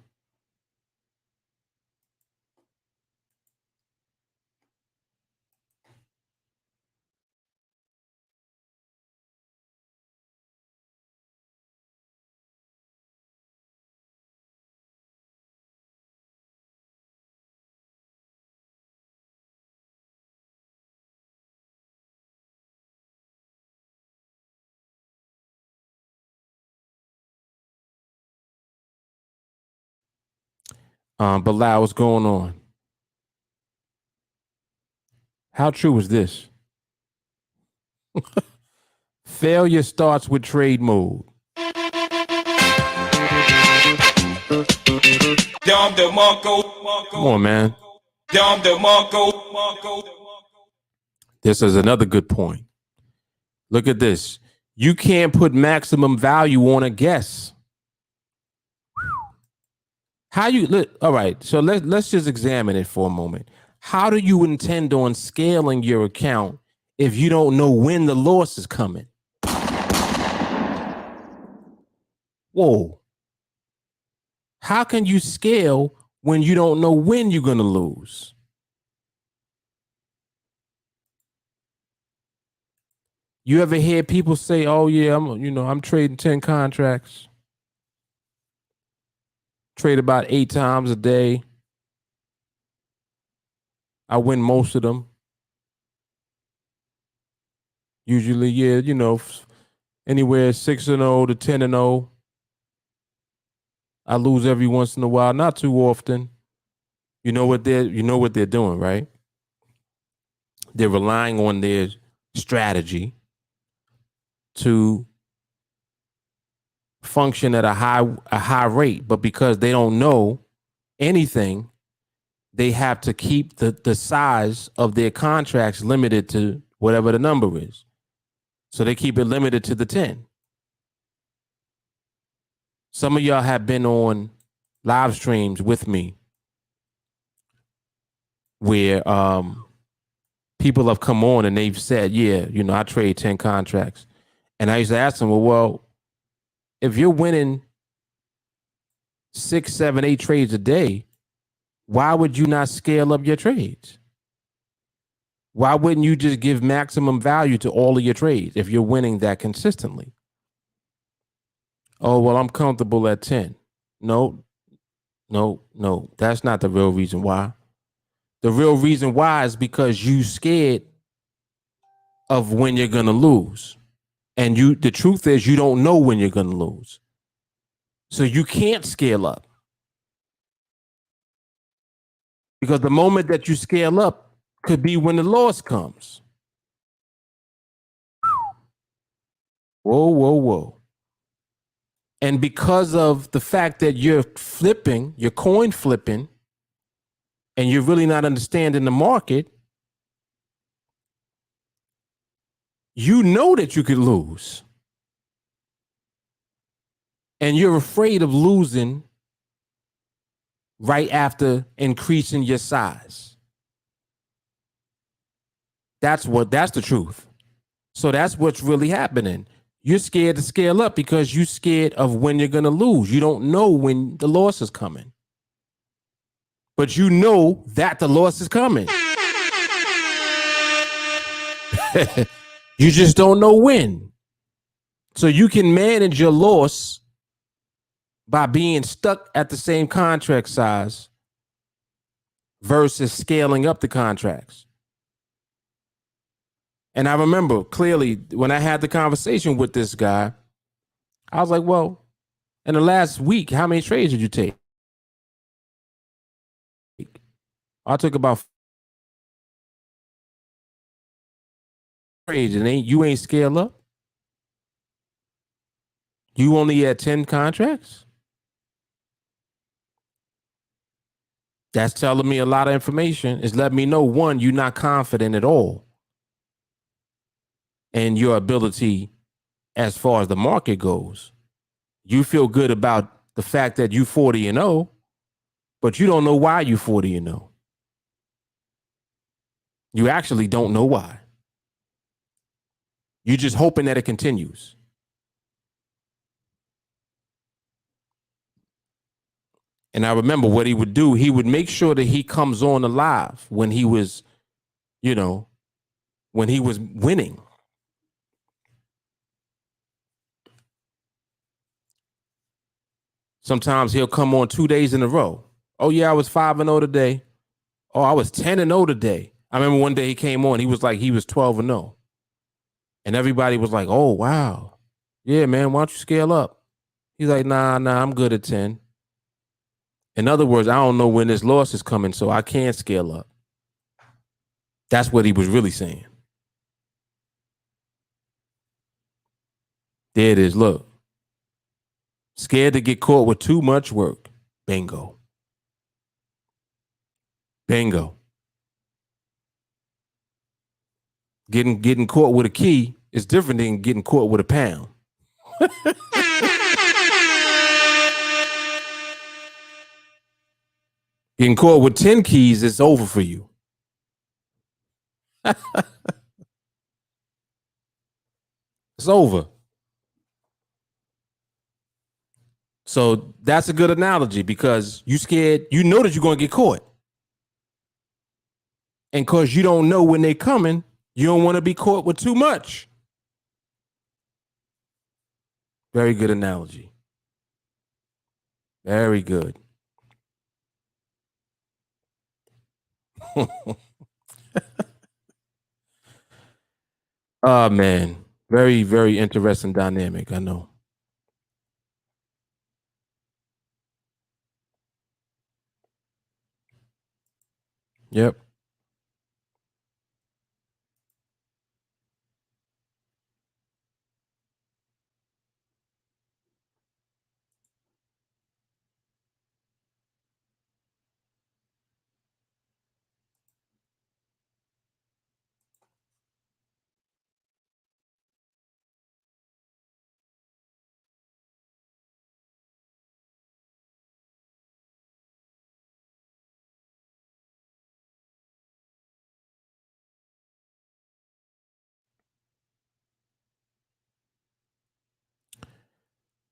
Bilal, what's going on? How true is this? Failure starts with trade mode. Come on, man. This is another good point. Look at this. You can't put maximum value on a guess. How you look? All right. So let's just examine it for a moment. How do you intend on scaling your account if you don't know when the loss is coming? Whoa. How can you scale when you don't know when you're going to lose? You ever hear people say, "Oh yeah, I'm trading 10 contracts. Trade about 8 times a day. I win most of them." Usually, yeah, anywhere 6-0 to 10-0. I lose every once in a while, not too often. You know what they're doing, right? They're relying on their strategy to function at a high rate, but because they don't know anything, they have to keep the size of their contracts limited to whatever the number is. So they keep it limited to the 10. Some of y'all have been on live streams with me where people have come on and they've said, yeah, I trade 10 contracts. And I used to ask them, well, if you're winning 6, 7, 8 trades a day, why would you not scale up your trades? Why wouldn't you just give maximum value to all of your trades if you're winning that consistently? Oh, well, I'm comfortable at 10. No. That's not the real reason why. The real reason why is because you scared of when you're going to lose. And the truth is you don't know when you're going to lose. So you can't scale up. Because the moment that you scale up could be when the loss comes. Whoa, whoa, whoa. And because of the fact that you're coin flipping, and you're really not understanding the market, you know that you could lose. And you're afraid of losing right after increasing your size. That's the truth. So that's what's really happening. You're scared to scale up because you're scared of when you're going to lose. You don't know when the loss is coming. But you know that the loss is coming. You just don't know when. So you can manage your loss by being stuck at the same contract size versus scaling up the contracts. And I remember clearly when I had the conversation with this guy, I was like, well, in the last week, how many trades did you take? I took about trades, and you ain't scale up. You only had 10 contracts. That's telling me a lot of information. It's letting me know, one, you're not confident at all in your ability as far as the market goes. You feel good about the fact that you 40 and 0, but you don't know why you 40 and 0. You actually don't know why. You're just hoping that it continues. And I remember what he would do. He would make sure that he comes on alive when he was, when he was winning. Sometimes he'll come on 2 days in a row. Oh yeah, I was 5-0 today. Oh, I was 10-0 today. I remember one day he came on, he was 12-0. And everybody was like, oh, wow. Yeah, man, why don't you scale up? He's like, nah, I'm good at 10. In other words, I don't know when this loss is coming, so I can't scale up. That's what he was really saying. There it is. Look. Scared to get caught with too much work. Bingo. Bingo. Getting caught with a key is different than getting caught with a pound. Getting caught with 10 keys, it's over for you. It's over. So that's a good analogy because you scared, you know that you're going to get caught. And because you don't know when they're coming, you don't want to be caught with too much. Very good analogy. Very good. Oh, man. Very, very interesting dynamic. I know. Yep.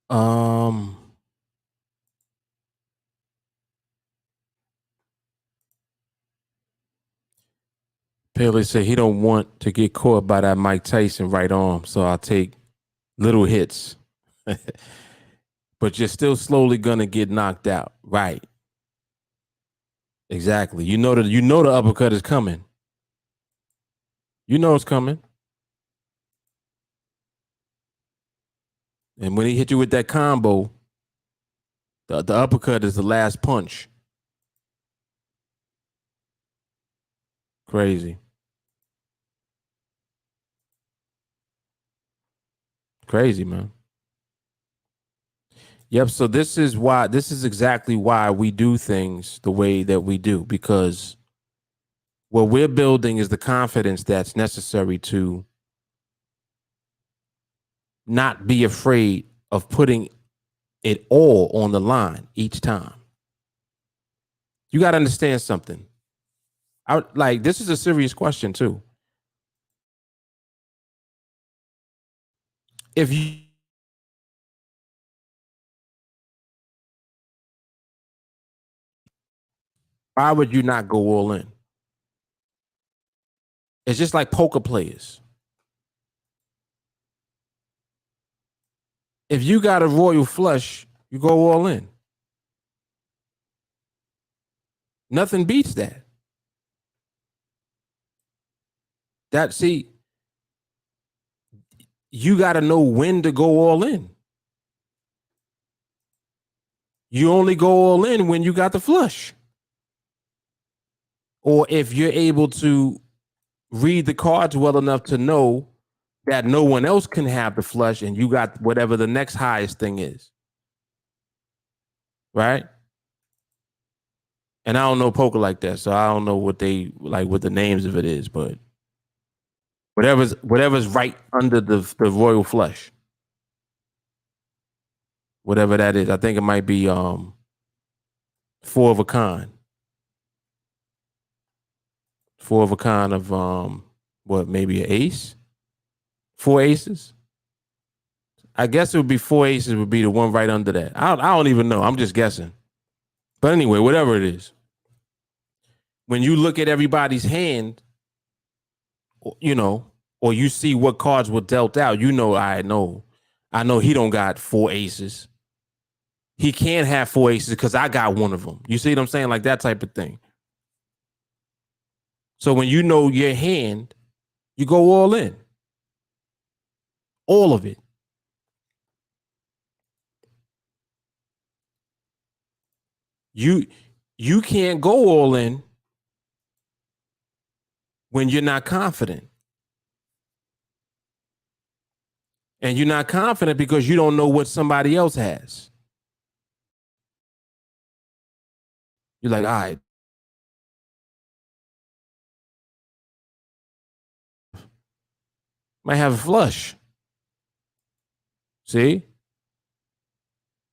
Um, Paley said he don't want to get caught by that Mike Tyson right arm, so I'll take little hits. But you're still slowly gonna get knocked out. Right. Exactly. You know the uppercut is coming. You know it's coming. And when he hit you with that combo, the uppercut is the last punch. Crazy. Crazy, man. Yep. So this is exactly why we do things the way that we do, because what we're building is the confidence that's necessary to not be afraid of putting it all on the line each time. You got to understand something. This is a serious question too. If you, why would you not go all in? It's just like poker players. If you got a royal flush, you go all in. Nothing beats that. See, you got to know when to go all in. You only go all in when you got the flush. Or if you're able to read the cards well enough to know that no one else can have the flush and you got whatever the next highest thing is. Right? And I don't know poker like that, so I don't know what they like, what the names of it is, but whatever's right under the royal flush, whatever that is. I think it might be four of a kind of what, maybe an ace, four aces. I guess it would be four aces would be the one right under that. I don't even know. I'm just guessing. But anyway, whatever it is, when you look at everybody's hand, you know, or you see what cards were dealt out, you know, I know he don't got four aces. He can't have four aces because I got one of them. You see what I'm saying? Like that type of thing. So when you know your hand, you go all in. All of it. You can't go all in when you're not confident. And you're not confident because you don't know what somebody else has. You're like, all right, might have a flush. See?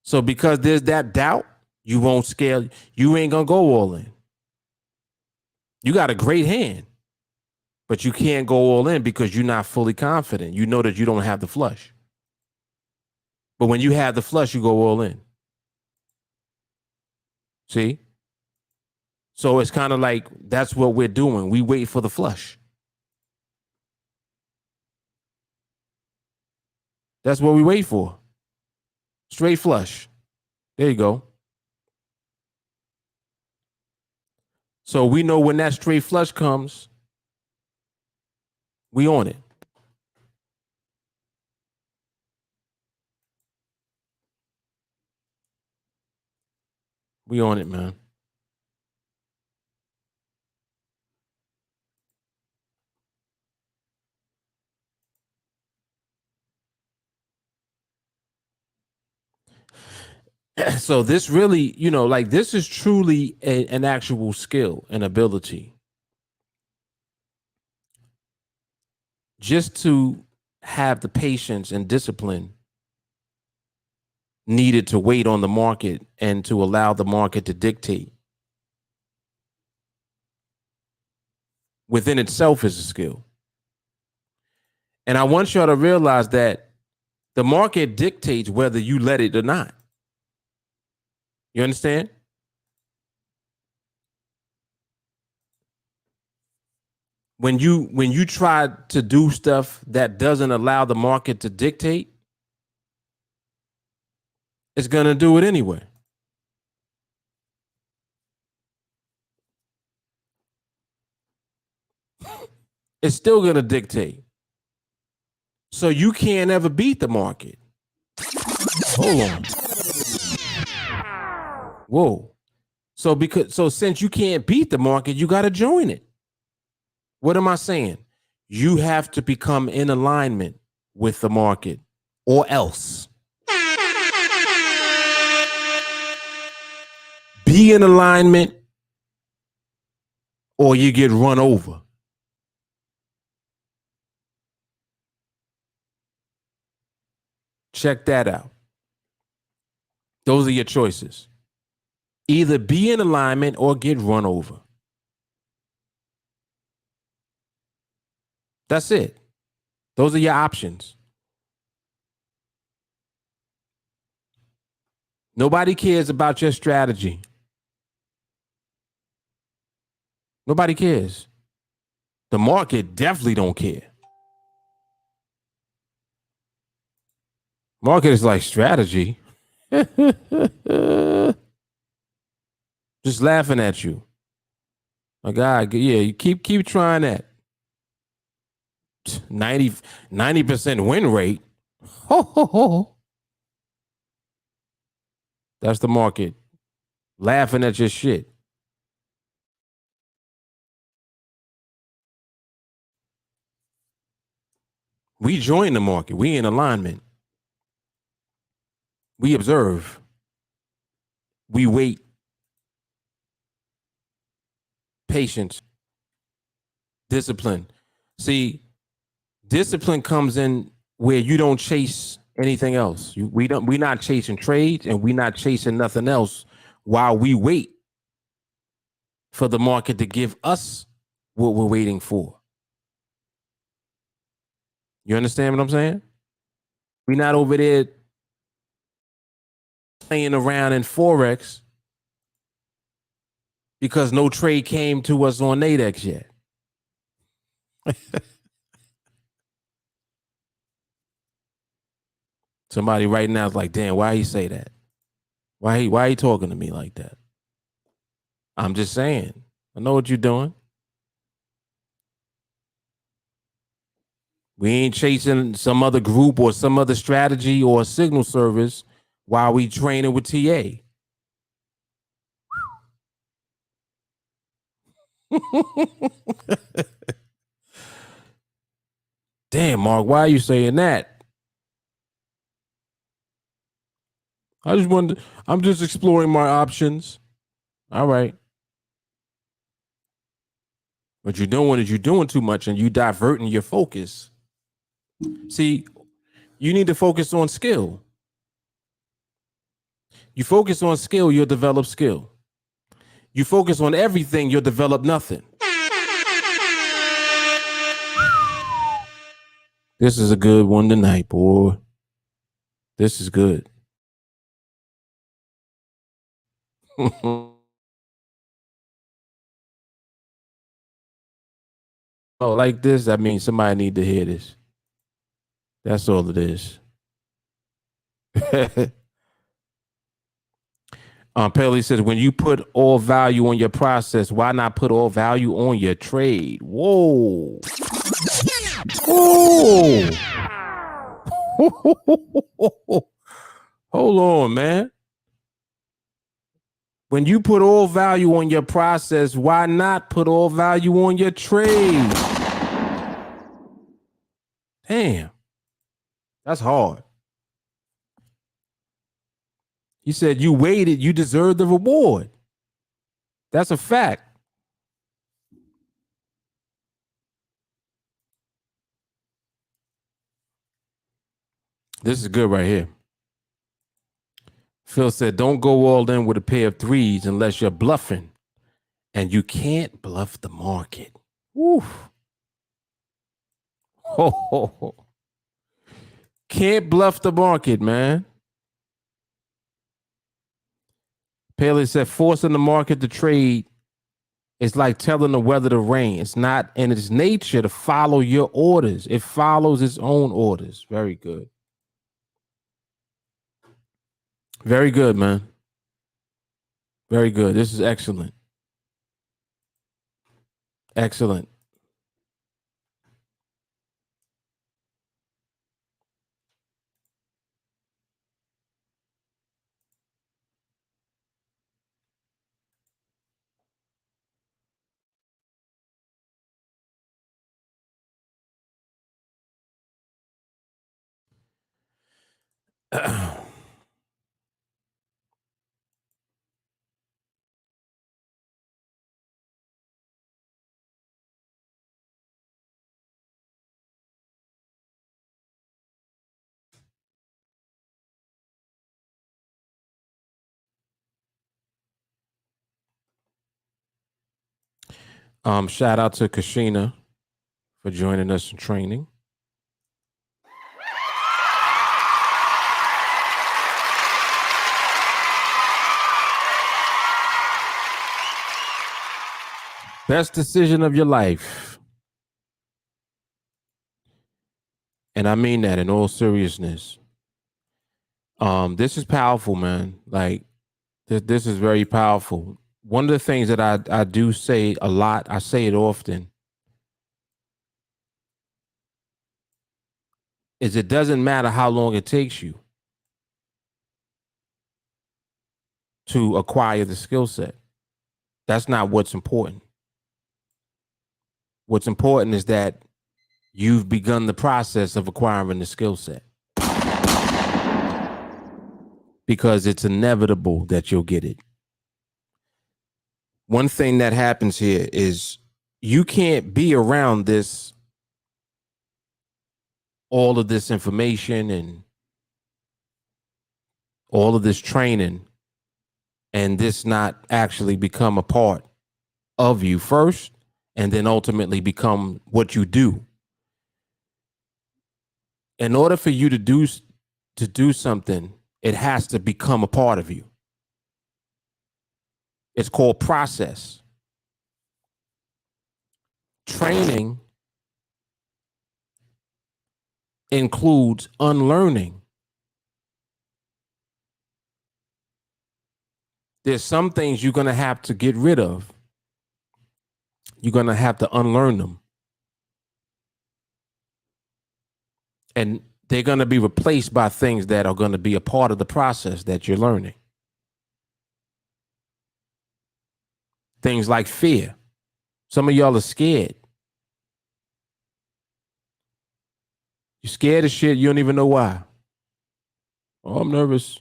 So because there's that doubt, you won't scale. You ain't going to go all in. You got a great hand, but you can't go all in because you're not fully confident. You know that you don't have the flush. But when you have the flush, you go all in. See? So it's kind of like that's what we're doing. We wait for the flush. That's what we wait for. Straight flush. There you go. So we know when that straight flush comes, we on it. We on it, man. So this really, you know, like this is truly an actual skill and ability. Just to have the patience and discipline needed to wait on the market and to allow the market to dictate within itself is a skill. And I want y'all to realize that the market dictates whether you let it or not. You understand? When you try to do stuff that doesn't allow the market to dictate, it's going to do it anyway. It's still going to dictate. So you can't ever beat the market. Hold on. Whoa. So since you can't beat the market, you got to join it. What am I saying? You have to become in alignment with the market or else. Be in alignment or you get run over. Check that out. Those are your choices. Either be in alignment or get run over. That's it. Those are your options. Nobody cares about your strategy. Nobody cares. The market definitely don't care. Market is like strategy. Just laughing at you. My God, yeah, you keep trying that. 90% win rate. Ho, ho, ho. That's the market laughing at your shit. We join the market. We in alignment. We observe. We wait. Patience. Discipline. See, discipline comes in where you don't chase anything else. We're not chasing trades and we're not chasing nothing else while we wait for the market to give us what we're waiting for. You understand what I'm saying? We're not over there playing around in Forex because no trade came to us on NADEX yet. Somebody right now is like, damn, why he say that? Why he talking to me like that? I'm just saying. I know what you're doing. We ain't chasing some other group or some other strategy or signal service while we training with TA. Damn, Mark, why are you saying that? I'm just exploring my options. All right. What you're doing is you're doing too much and you diverting your focus. See, you need to focus on skill. You focus on skill, you'll develop skill. You focus on everything, you'll develop nothing. This is a good one tonight, boy. This is good. Oh, like this, I mean, somebody need to hear this. That's all it is. Pelly says, when you put all value on your process, why not put all value on your trade? Whoa. Whoa. Hold on, man. When you put all value on your process, why not put all value on your trade? Damn. That's hard. He said, you waited, you deserve the reward. That's a fact. This is good right here. Phil said, don't go all in with a pair of threes unless you're bluffing. And you can't bluff the market. Woof. Ho, ho, ho. Can't bluff the market, man. Paley said, forcing the market to trade is like telling the weather to rain. It's not in its nature to follow your orders. It follows its own orders. Very good. Very good, man. Very good. This is excellent. Excellent. Shout out to Kashina for joining us in training. Best decision of your life. And I mean that in all seriousness. This is powerful, man. Like this is very powerful. One of the things that I do say a lot, I say it often, is it doesn't matter how long it takes you to acquire the skill set. That's not what's important. What's important is that you've begun the process of acquiring the skill set, because it's inevitable that you'll get it. One thing that happens here is you can't be around all of this information and all of this training and this not actually become a part of you first and then ultimately become what you do. In order for you to do something, it has to become a part of you. It's called process. Training includes unlearning. There's some things you're going to have to get rid of. You're going to have to unlearn them. And they're going to be replaced by things that are going to be a part of the process that you're learning. Things like fear. Some of y'all are scared. You're scared of shit. You don't even know why. Oh, I'm nervous.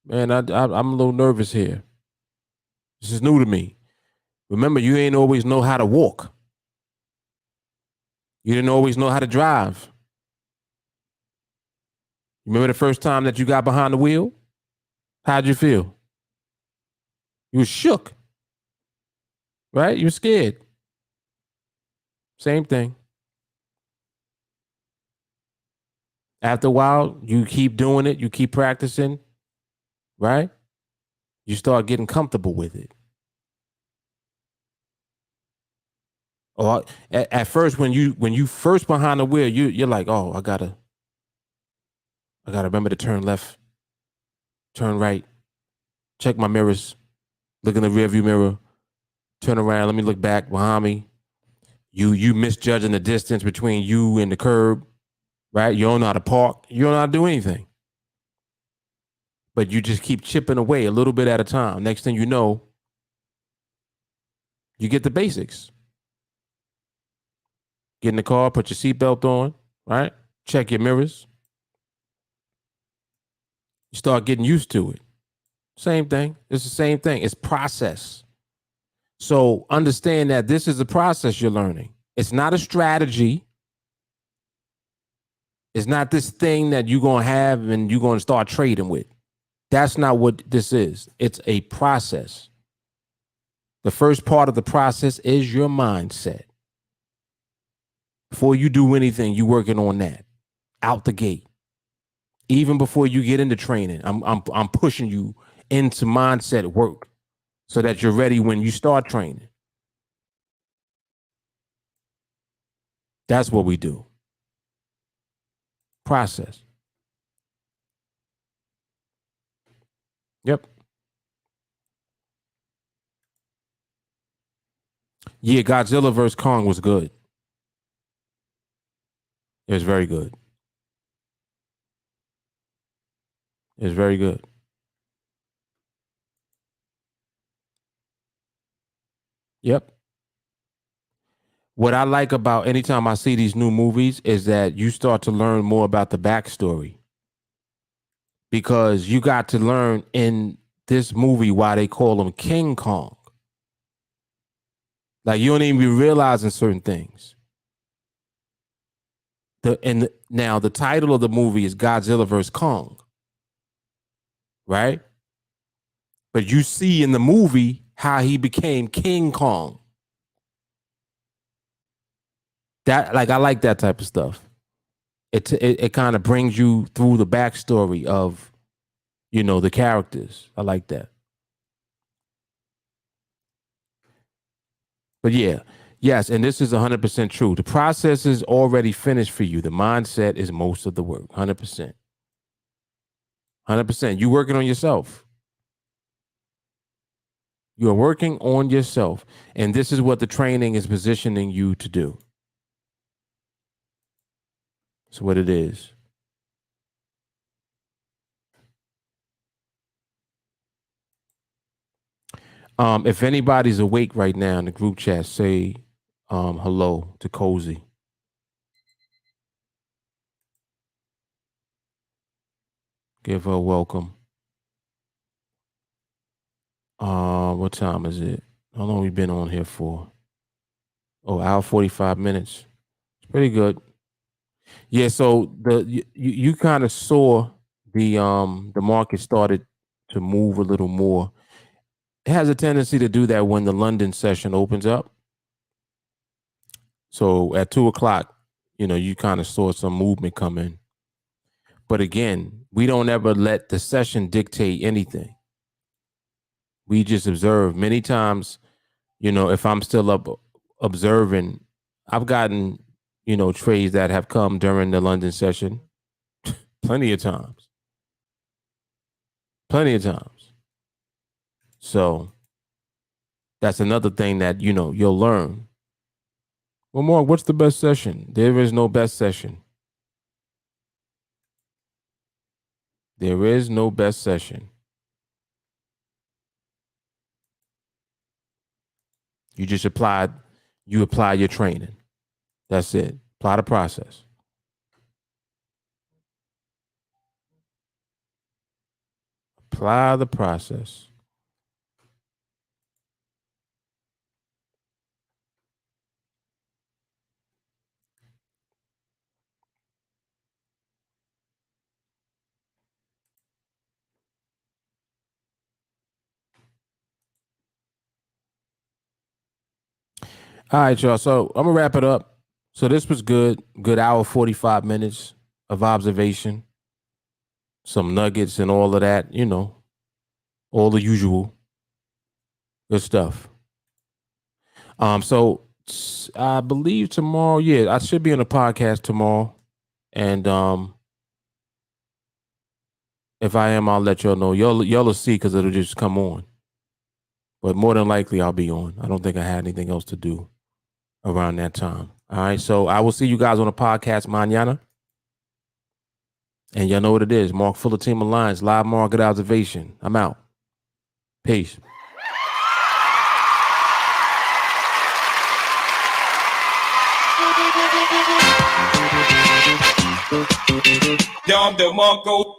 Man, I'm a little nervous here. This is new to me. Remember, you ain't always know how to walk. You didn't always know how to drive. You remember the first time that you got behind the wheel? How'd you feel? You were shook, right? You were scared. Same thing. After a while, you keep doing it. You keep practicing, right? You start getting comfortable with it. Or at first, when you first behind the wheel, you're like, oh, I gotta remember to turn left, turn right, check my mirrors, look in the rearview mirror, turn around, let me look back behind me. You misjudging the distance between you and the curb, right? You don't know how to park, you don't know how to do anything. But you just keep chipping away a little bit at a time. Next thing you know, you get the basics. Get in the car, put your seatbelt on, right? Check your mirrors. You start getting used to it. Same thing. It's the same thing. It's process. So understand that this is a process you're learning. It's not a strategy. It's not this thing that you're going to have and you're going to start trading with. That's not what this is. It's a process. The first part of the process is your mindset. Before you do anything, you're working on that out the gate. Even before you get into training, I'm pushing you into mindset work so that you're ready when you start training. That's what we do. Process. Yep. Yeah, Godzilla vs. Kong was good. It was very good. It was very good. Yep. What I like about anytime I see these new movies is that you start to learn more about the backstory. Because you got to learn in this movie why they call him King Kong. Like you don't even be realizing certain things. Now the title of the movie is Godzilla vs. Kong, right? But you see in the movie how he became King Kong. That I like that type of stuff. It kind of brings you through the backstory of, the characters. I like that. But yeah, yes, and this is 100% true. The process is already finished for you. The mindset is most of the work, 100%. 100%. You working on yourself. You are working on yourself. And this is what the training is positioning you to do. That's what it is. If anybody's awake right now in the group chat, say hello to Cozy. Give her a welcome. What time is it? How long we been on here for? Oh, hour 45 minutes. It's pretty good. Yeah, so you kind of saw the market started to move a little more. It has a tendency to do that when the London session opens up. So at 2:00, you kind of saw some movement come in. But again, we don't ever let the session dictate anything. We just observe. Many times, if I'm still up observing, I've gotten, trades that have come during the London session plenty of times. Plenty of times. So that's another thing that, you'll learn. Well, Mark, what's the best session? There is no best session. There is no best session. You just apply your training. That's it. Apply the process. Apply the process. All right, y'all. So I'm gonna wrap it up. So this was good. Good hour, 45 minutes of observation. Some nuggets and all of that, all the usual. Good stuff. So I believe tomorrow, yeah, I should be on a podcast tomorrow. And if I am, I'll let y'all know. Y'all will see because it'll just come on. But more than likely, I'll be on. I don't think I had anything else to do around that time. All right. So I will see you guys on the podcast mañana. And y'all know what it is. Mark Fuller, TeamAlliance, live market observation. I'm out. Peace. Dom de Marco.